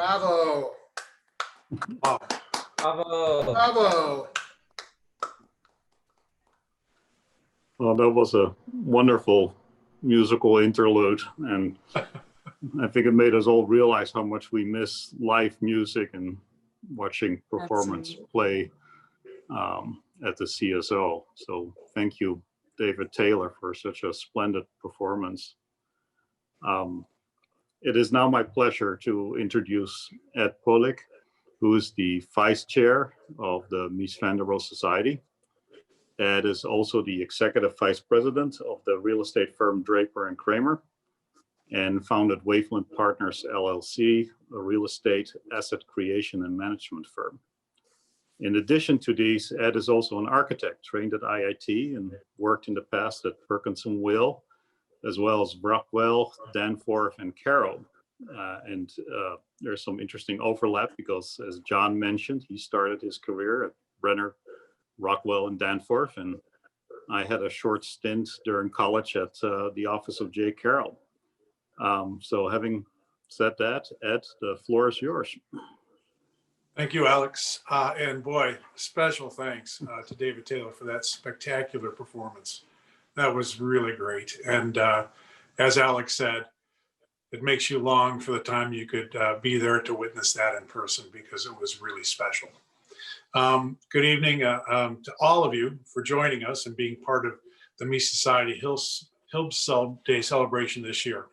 Bravo. Bravo. Bravo. Well, that was a wonderful musical interlude, and I think it made us all realize how much we miss live music and watching performance play at the CSO. So thank you, David Taylor, for such a splendid performance. It is now my pleasure to introduce Ed Polik, who is the vice chair of the Mies van der Rohe Society. Ed is also the executive vice president of the real estate firm Draper and Kramer, and founded Waveland Partners LLC, a real estate asset creation and management firm. In addition to these, Ed is also an architect trained at IIT and worked in the past at Perkins & Will, as well as Rockwell, Danforth, and Carroll. There's some interesting overlap because, as John mentioned, he started his career at Brenner, Rockwell, and Danforth, and I had a short stint during college at the office of J. Carroll. So having said that, Ed, the floor is yours. Thank you, Alex. And boy, special thanks to David Taylor for that spectacular performance. That was really great. And as Alex said, it makes you long for the time you could be there to witness that in person, because it was really special. Good evening to all of you for joining us and being part of the Mies Society Hilb Day celebration this year.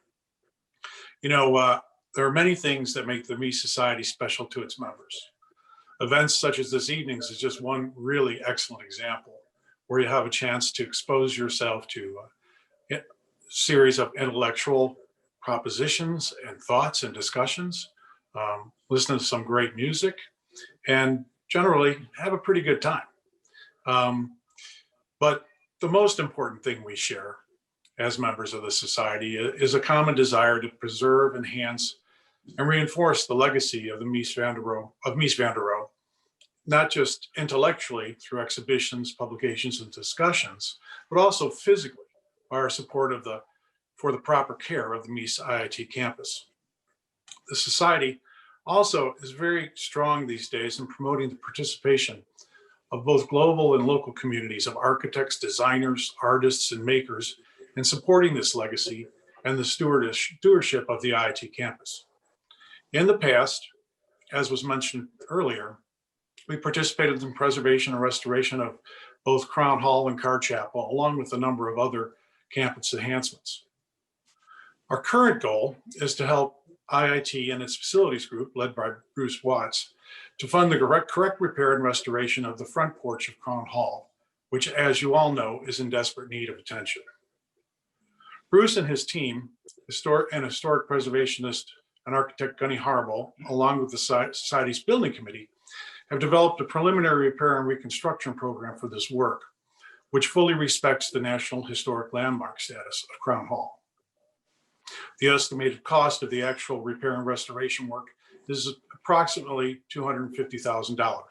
You know, there are many things that make the Mies Society special to its members. Events such as this evening's is just one really excellent example, where you have a chance to expose yourself to a series of intellectual propositions and thoughts and discussions, listen to some great music, and generally have a pretty good time. But the most important thing we share as members of the society is a common desire to preserve, enhance, and reinforce the legacy of the Mies van der Rohe, not just intellectually through exhibitions, publications, and discussions, but also physically by our support for the proper care of the Mies IIT campus. The society also is very strong these days in promoting the participation of both global and local communities of architects, designers, artists, and makers in supporting this legacy and the stewardship of the IIT campus. In the past, as was mentioned earlier, we participated in preservation and restoration of both Crown Hall and Carr Chapel, along with a number of other campus enhancements. Our current goal is to help IIT and its facilities group, led by Bruce Watts, to fund the correct repair and restoration of the front porch of Crown Hall, which, as you all know, is in desperate need of attention. Bruce and his team, historic preservationist and architect Gunny Harbaugh, along with the Society's building committee, have developed a preliminary repair and reconstruction program for this work, which fully respects the National Historic Landmark status of Crown Hall. The estimated cost of the actual repair and restoration work is approximately $250,000,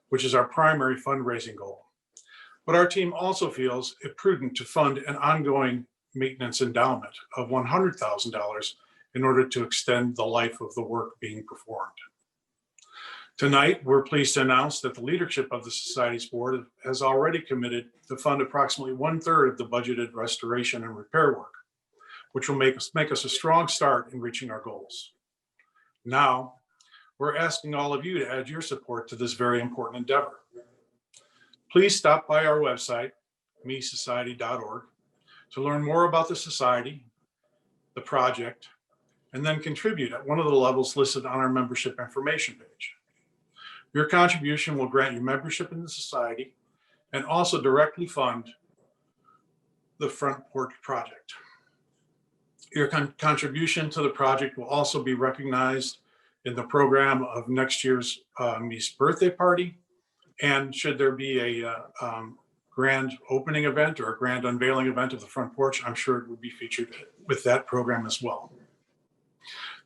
which is our primary fundraising goal. But our team also feels it prudent to fund an ongoing maintenance endowment of $100,000 in order to extend the life of the work being performed. Tonight, we're pleased to announce that the leadership of the Society's board has already committed to fund approximately 1/3 of the budgeted restoration and repair work, which will make us a strong start in reaching our goals. Now, we're asking all of you to add your support to this very important endeavor. Please stop by our website, miessociety.org, to learn more about the Society, the project, and then contribute at one of the levels listed on our membership information page. Your contribution will grant you membership in the Society and also directly fund the front porch project. Your contribution to the project will also be recognized in the program of next year's Mies birthday party. And should there be a grand opening event or a grand unveiling event of the front porch, I'm sure it would be featured with that program as well.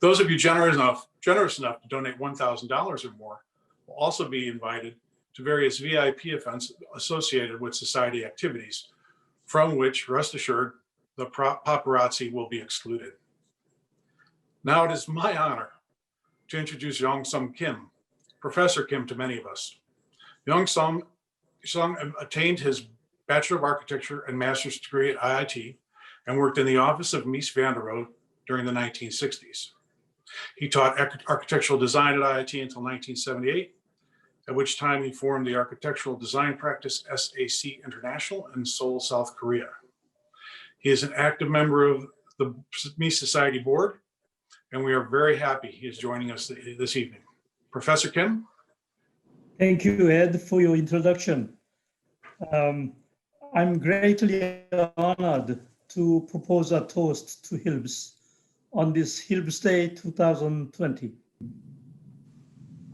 Those of you generous enough to donate $1,000 or more will also be invited to various VIP events associated with Society activities, from which, rest assured, the paparazzi will be excluded. Now it is my honor to introduce Young-Sum Kim, Professor Kim to many of us. Young-Sum attained his Bachelor of Architecture and Master's degree at IIT and worked in the office of Mies van der Rohe during the 1960s. He taught architectural design at IIT until 1978, at which time he formed the architectural design practice SAC International in Seoul, South Korea. He is an active member of the Mies Society board, and we are very happy he is joining us this evening. Professor Kim? Thank you, Ed, for your introduction. I'm greatly honored to propose a toast to Hilbs on this Hilbs Day 2020.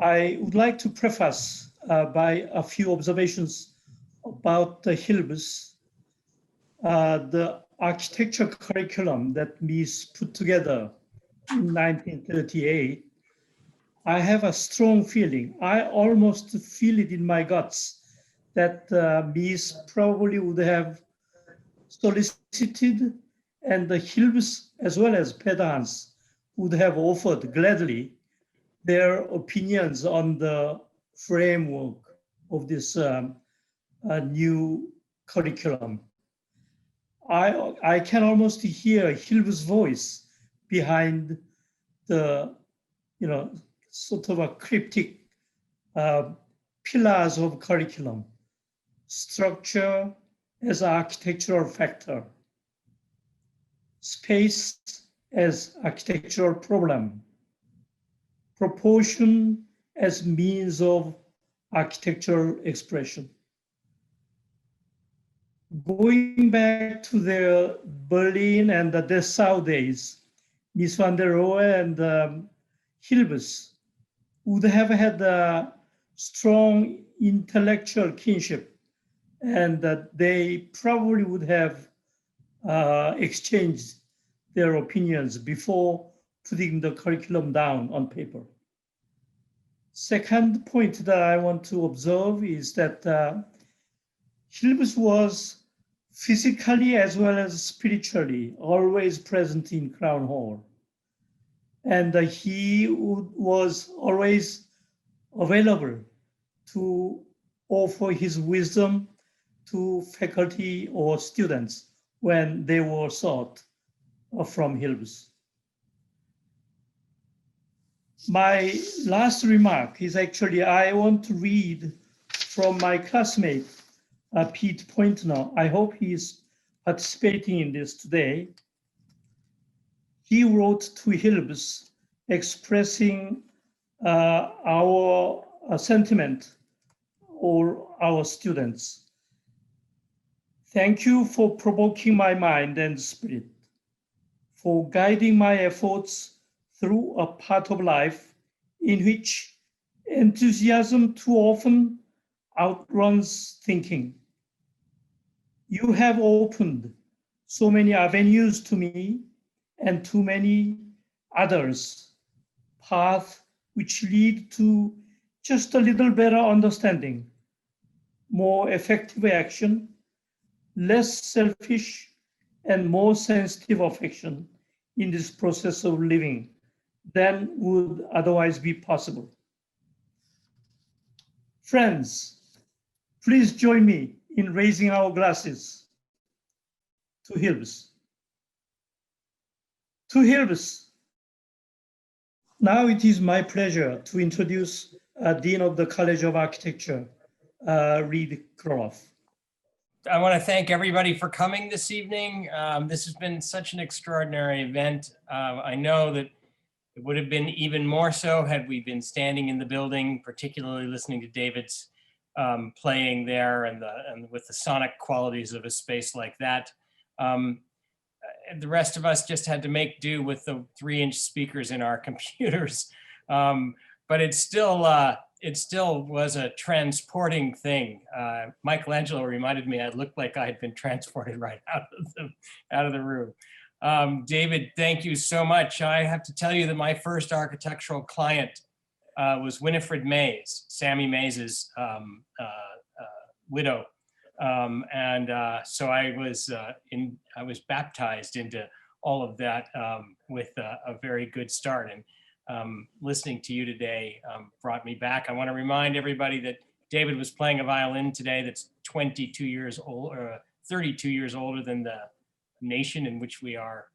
I would like to preface by a few observations about the Hilbs, the architecture curriculum that Mies put together in 1938. I have a strong feeling, I almost feel it in my guts, that Mies probably would have solicited, and the Hilbs as well as pedants would have offered gladly their opinions on the framework of this new curriculum. I can almost hear Hilb's voice behind the, sort of a cryptic pillars of curriculum, structure as an architectural factor, space as architectural problem, proportion as means of architectural expression. Going back to the Berlin and the Dessau days, Mies van der Rohe and Hilbers would have had strong intellectual kinship, and that they probably would have exchanged their opinions before putting the curriculum down on paper. Second point that I want to observe is that Hilb was physically as well as spiritually always present in Crown Hall. And he was always available to offer his wisdom to faculty or students when they were sought from Hilb's. My last remark is actually, I want to read from my classmate, Pete Pointner. I hope he's participating in this today. He wrote to Hilb's expressing our sentiment or our students. Thank you for provoking my mind and spirit, for guiding my efforts through a part of life in which enthusiasm too often outruns thinking. You have opened so many avenues to me and to many others, paths which lead to just a little better understanding, more effective action, less selfish and more sensitive affection in this process of living than would otherwise be possible. Friends, please join me in raising our glasses to Hilb's. To Hilb's. Now it is my pleasure to introduce Dean of the College of Architecture, Reed Kroloff. I want to thank everybody for coming this evening. This has been such an extraordinary event. I know that it would have been even more so had we been standing in the building, particularly listening to David's playing there and with the sonic qualities of a space like that. The rest of us just had to make do with the 3-inch speakers in our computers. But it still was a transporting thing. Michelangelo reminded me I looked like I had been transported right out of the room. David, thank you so much. I have to tell you that my first architectural client was Winifred Mays, Sammy Mays's widow. So I was baptized into all of that with a very good start. And listening to you today brought me back. I want to remind everybody that David was playing a violin today that's 22 years old, or 32 years older than the nation in which we are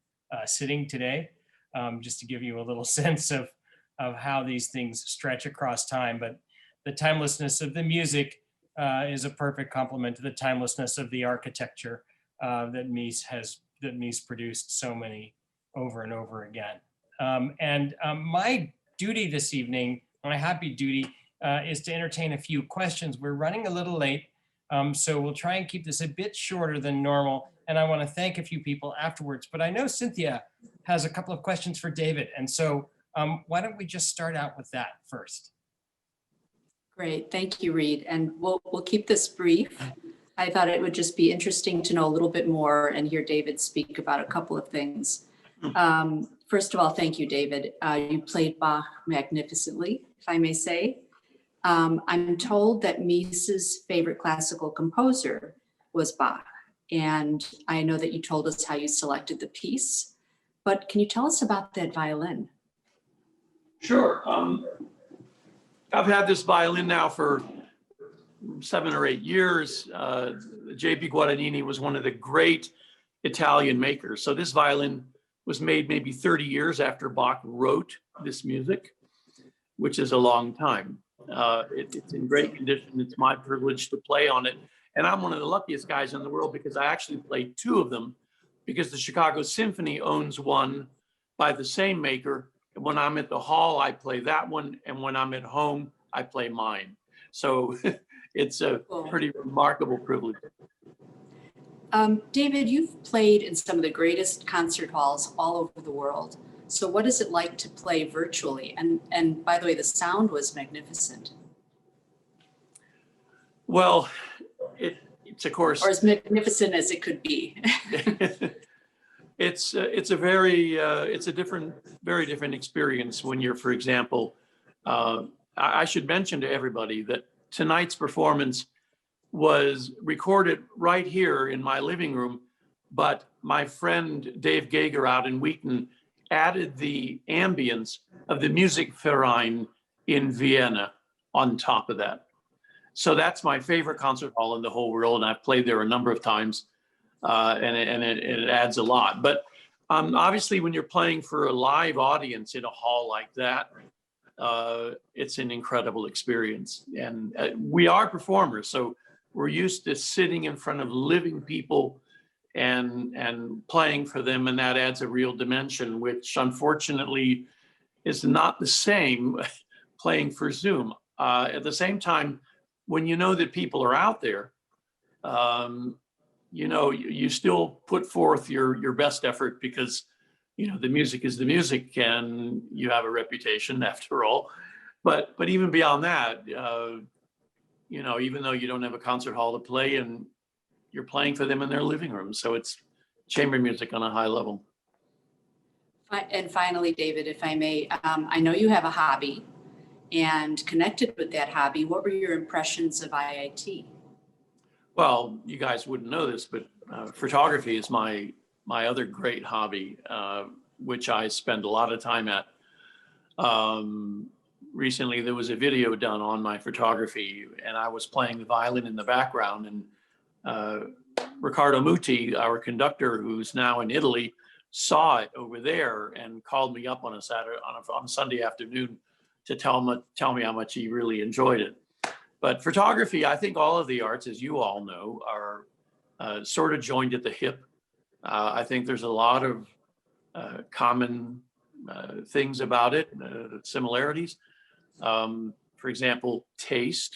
sitting today, just to give you a little sense of how these things stretch across time. But the timelessness of the music is a perfect complement to the timelessness of the architecture that Mies produced so many over and over again. My duty this evening, my happy duty, is to entertain a few questions. We're running a little late, so we'll try and keep this a bit shorter than normal. And I want to thank a few people afterwards, but I know Cynthia has a couple of questions for David. And so why don't we just start out with that first? Great, thank you, Reed. And we'll keep this brief. I thought it would just be interesting to know a little bit more and hear David speak about a couple of things. First of all, thank you, David. You played Bach magnificently, if I may say. I'm told that Mies's favorite classical composer was Bach. And I know that you told us how you selected the piece, but can you tell us about that violin? Sure. I've had this violin now for 7 or 8 years. J.P. Guadagnini was one of the great Italian makers. So this violin was made maybe 30 years after Bach wrote this music, which is a long time. It's in great condition. It's my privilege to play on it. And I'm one of the luckiest guys in the world because I actually played 2 of them, because the Chicago Symphony owns one by the same maker. And when I'm at the hall, I play that one. And when I'm at home, I play mine. So it's a pretty remarkable privilege. David, you've played in some of the greatest concert halls all over the world. So what is it like to play virtually? And by the way, the sound was magnificent. Well, it's of course. Or as magnificent as it could be. It's a very very different experience when you're, for example, I should mention to everybody that tonight's performance was recorded right here in my living room, but my friend Dave Gager out in Wheaton added the ambience of the Musikverein in Vienna on top of that. So that's my favorite concert hall in the whole world, and I've played there a number of times, and it adds a lot. But obviously, when you're playing for a live audience in a hall like that, it's an incredible experience. And we are performers, so we're used to sitting in front of living people and playing for them, and that adds a real dimension, which unfortunately is not the same playing for Zoom. At the same time, when you know that people are out there, you know, you still put forth your best effort because, you know, the music is the music and you have a reputation after all. But even beyond that, you know, even though you don't have a concert hall to play in, you're playing for them in their living room. So it's chamber music on a high level. And finally, David, if I may, I know you have a hobby, and connected with that hobby, what were your impressions of IIT? Well, you guys wouldn't know this, but photography is my other great hobby, which I spend a lot of time at. Recently, there was a video done on my photography, and I was playing the violin in the background, and Riccardo Muti, our conductor, who's now in Italy, saw it over there and called me up on a Sunday afternoon to tell me how much he really enjoyed it. But photography, I think all of the arts, as you all know, are sort of joined at the hip. I think there's a lot of common things about it, similarities. For example, taste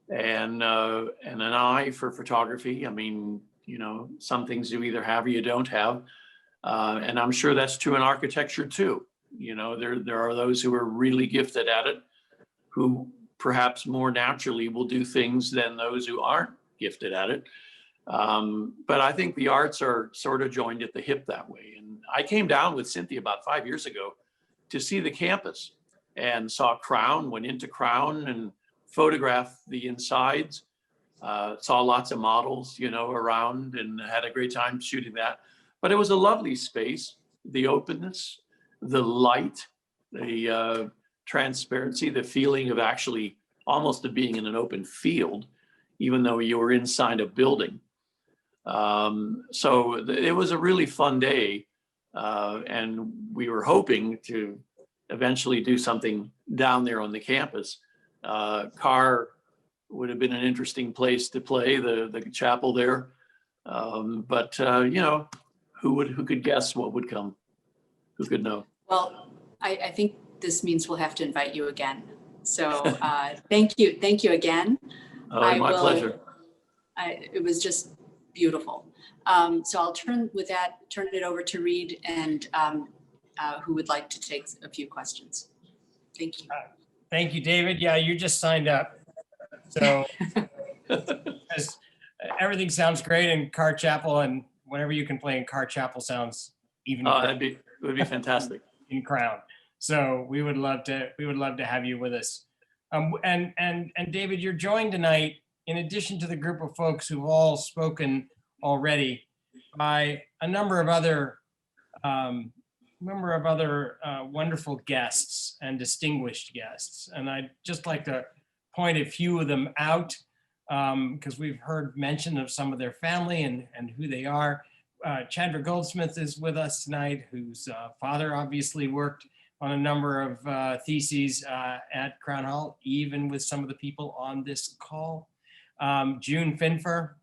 and an eye for photography. I mean, you know, some things you either have or you don't have. And I'm sure that's true in architecture too. You know, there are those who are really gifted at it, who perhaps more naturally will do things than those who aren't gifted at it. But I think the arts are sort of joined at the hip that way. And I came down with Cynthia about 5 years ago to see the campus and saw Crown, went into Crown and photographed the insides, saw lots of models, you know, around, and had a great time shooting that. But it was a lovely space, the openness, the light, the transparency, the feeling of actually almost of being in an open field, even though you were inside a building. So it was a really fun day. And we were hoping to eventually do something down there on the campus. Carr would have been an interesting place to play, the chapel there. But you know, who could guess what would come? Who could know? Well, I think this means we'll have to invite you again. So thank you again. Oh, my pleasure. It was just beautiful. So I'll turn it over to Reed, and who would like to take a few questions. Thank you. Thank you, David. Yeah, you just signed up. So everything sounds great in Carr Chapel, and whatever you can play in Carr Chapel sounds even it would be fantastic. In Crown. So we would love to have you with us. And David, you're joined tonight, in addition to the group of folks who've all spoken already, by a number of other wonderful guests and distinguished guests. And I'd just like to point a few of them out, because we've heard mention of some of their family and who they are. Chandra Goldsmith is with us tonight, whose father obviously worked on a number of theses at Crown Hall, even with some of the people on this call. June Finfer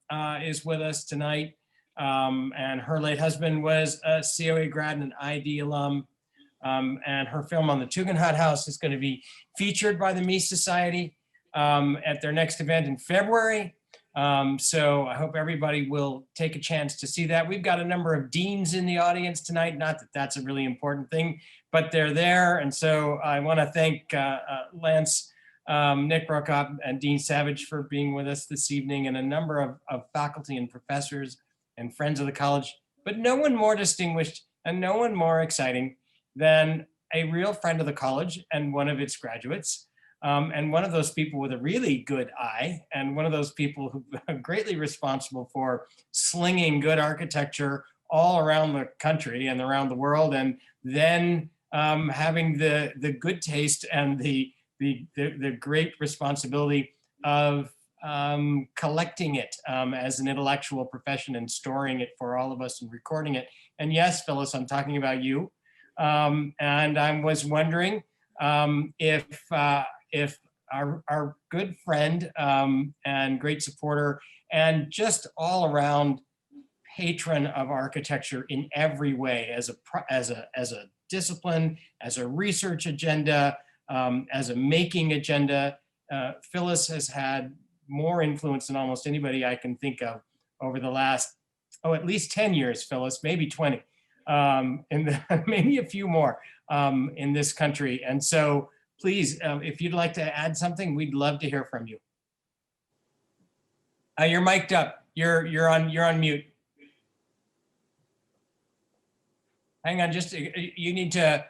is with us tonight, and her late husband was a COA grad and an ID alum, and her film on the Tugendhat House is going to be featured by the Mies Society at their next event in February. So I hope everybody will take a chance to see that. We've got a number of deans in the audience tonight. Not that that's a really important thing, but they're there. And so I want to thank Lance Nick Brokop and Dean Savage for being with us this evening, and a number of faculty and professors and friends of the college, but no one more distinguished and no one more exciting than a real friend of the college and one of its graduates, and one of those people with a really good eye, and one of those people who are greatly responsible for slinging good architecture all around the country and around the world, and then having the good taste and the great responsibility of collecting it as an intellectual profession and storing it for all of us and recording it. And yes, Phyllis, I'm talking about you. And I was wondering if our good friend and great supporter and just all around patron of architecture in every way, as a discipline, as a research agenda, as a making agenda, Phyllis has had more influence than almost anybody I can think of over the last, at least 10 years, Phyllis, maybe 20, and maybe a few more in this country. And so please, if you'd like to add something, we'd love to hear from you. You're mic'd up. You're on mute. Hang on, just you need to.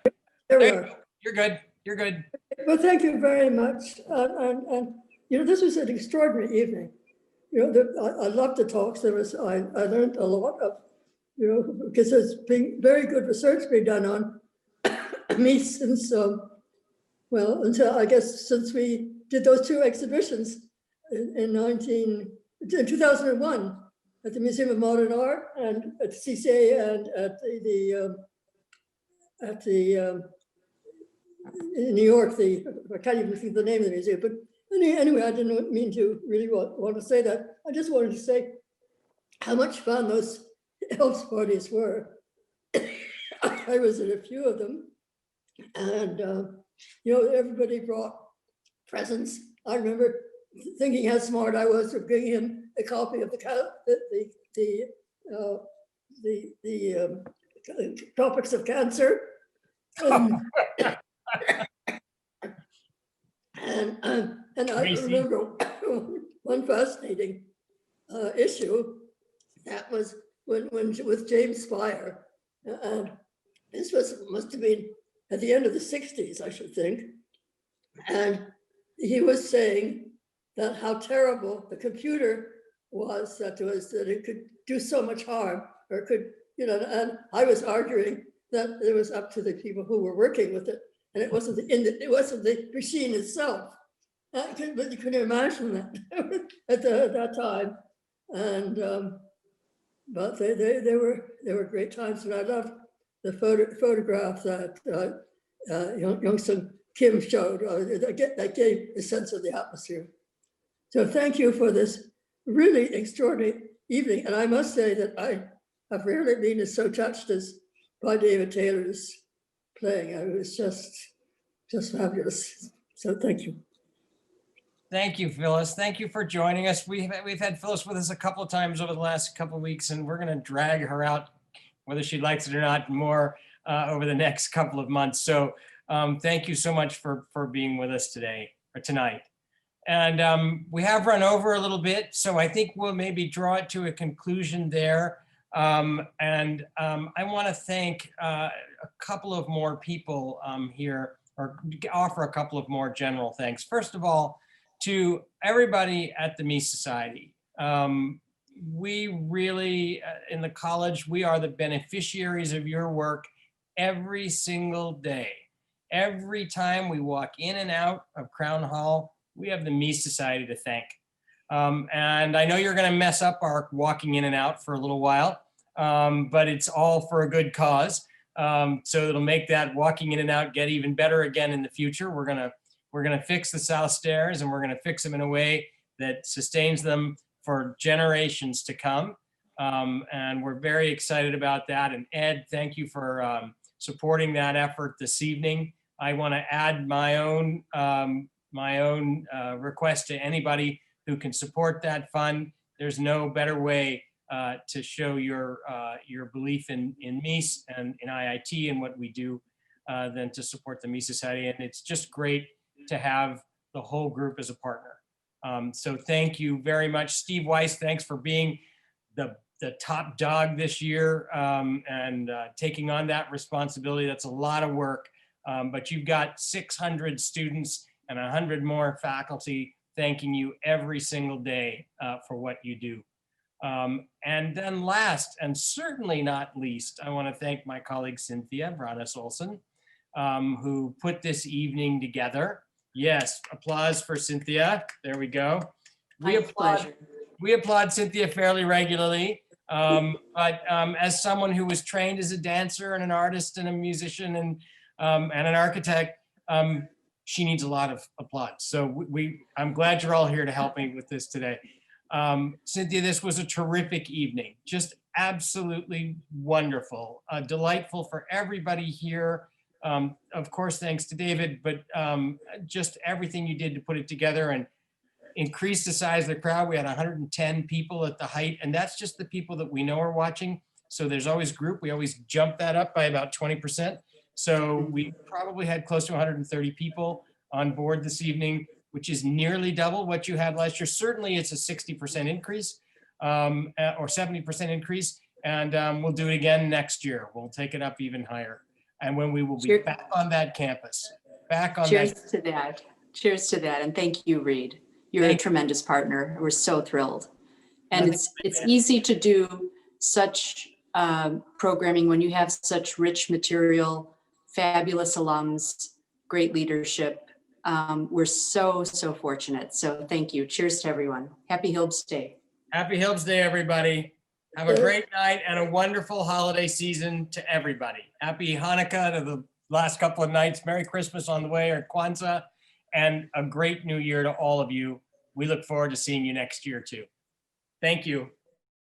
There we are. You're good. You're good. Well, thank you very much. And you know, this was an extraordinary evening. You know, I loved the talks. I learned a lot of, you know, because there's been very good research being done on me since, well, until I guess since we did those two exhibitions in 2001 at the Museum of Modern Art and at CCA and at the in New York, I can't even think the name of the museum, but anyway, I didn't mean to really want to say that. I just wanted to say how much fun those Hilb's parties were. I was at a few of them, and you know, everybody brought presents. I remember thinking how smart I was for bringing him a copy of the Tropics of Cancer. And I remember one fascinating issue that was when with James Spire, and this must have been at the end of the 60s, I should think, and he was saying that how terrible the computer was, that it could do so much harm, or could, you know, and I was arguing that it was up to the people who were working with it, and it wasn't the machine itself. But you couldn't imagine that at that time, and but they were great times, and I loved the photograph that Young-Sung Kim showed. That gave a sense of the atmosphere. So thank you for this really extraordinary evening, and I must say that I have rarely been so touched as by David Taylor's playing. It was just fabulous. So thank you. Thank you, Phyllis. Thank you for joining us. We've had Phyllis with us a couple of times over the last couple of weeks, and we're going to drag her out, whether she likes it or not, more over the next couple of months. So thank you so much for being with us today or tonight. And we have run over a little bit, so I think we'll maybe draw it to a conclusion there. I want to thank a couple of more people here, or offer a couple of more general thanks. First of all, to everybody at the Mies Society. We really, in the college, we are the beneficiaries of your work every single day. Every time we walk in and out of Crown Hall, we have the Mies Society to thank. And I know you're going to mess up our walking in and out for a little while, but it's all for a good cause. So it'll make that walking in and out get even better again in the future. We're gonna fix the south stairs, and we're gonna fix them in a way that sustains them for generations to come. And we're very excited about that. And Ed, thank you for supporting that effort this evening. I want to add my own request to anybody who can support that fund. There's no better way to show your belief in Mies and in IIT and what we do than to support the Mies Society. And it's just great to have the whole group as a partner. So thank you very much. Steve Weiss, thanks for being the top dog this year and taking on that responsibility. That's a lot of work, but you've got 600 students and 100 more faculty thanking you every single day for what you do. And then last, and certainly not least, I want to thank my colleague Cynthia Bradas-Olsen, who put this evening together. Yes, applause for Cynthia. There we go. We applaud Cynthia fairly regularly, but as someone who was trained as a dancer and an artist and a musician and an architect, she needs a lot of applause. So I'm glad you're all here to help me with this today. Cynthia, this was a terrific evening, just absolutely wonderful, delightful for everybody here. Of course, thanks to David, but just everything you did to put it together and increase the size of the crowd. We had 110 people at the height, and that's just the people that we know are watching. So there's always group. We always jump that up by about 20%. So we probably had close to 130 people on board this evening, which is nearly double what you had last year. Certainly it's a 60% increase or 70% increase. And we'll do it again next year. We'll take it up even higher. And when we will be back on that campus, Cheers to that. Cheers to that. And thank you, Reed. You're a tremendous partner. We're so thrilled. And it's easy to do such programming when you have such rich material, fabulous alums, great leadership. We're so fortunate. So thank you. Cheers to everyone. Happy Hilb's Day. Happy Hilb's Day, everybody. Have a great night and a wonderful holiday season to everybody. Happy Hanukkah to the last couple of nights. Merry Christmas on the way, or Kwanzaa, and a great new year to all of you. We look forward to seeing you next year too. Thank you.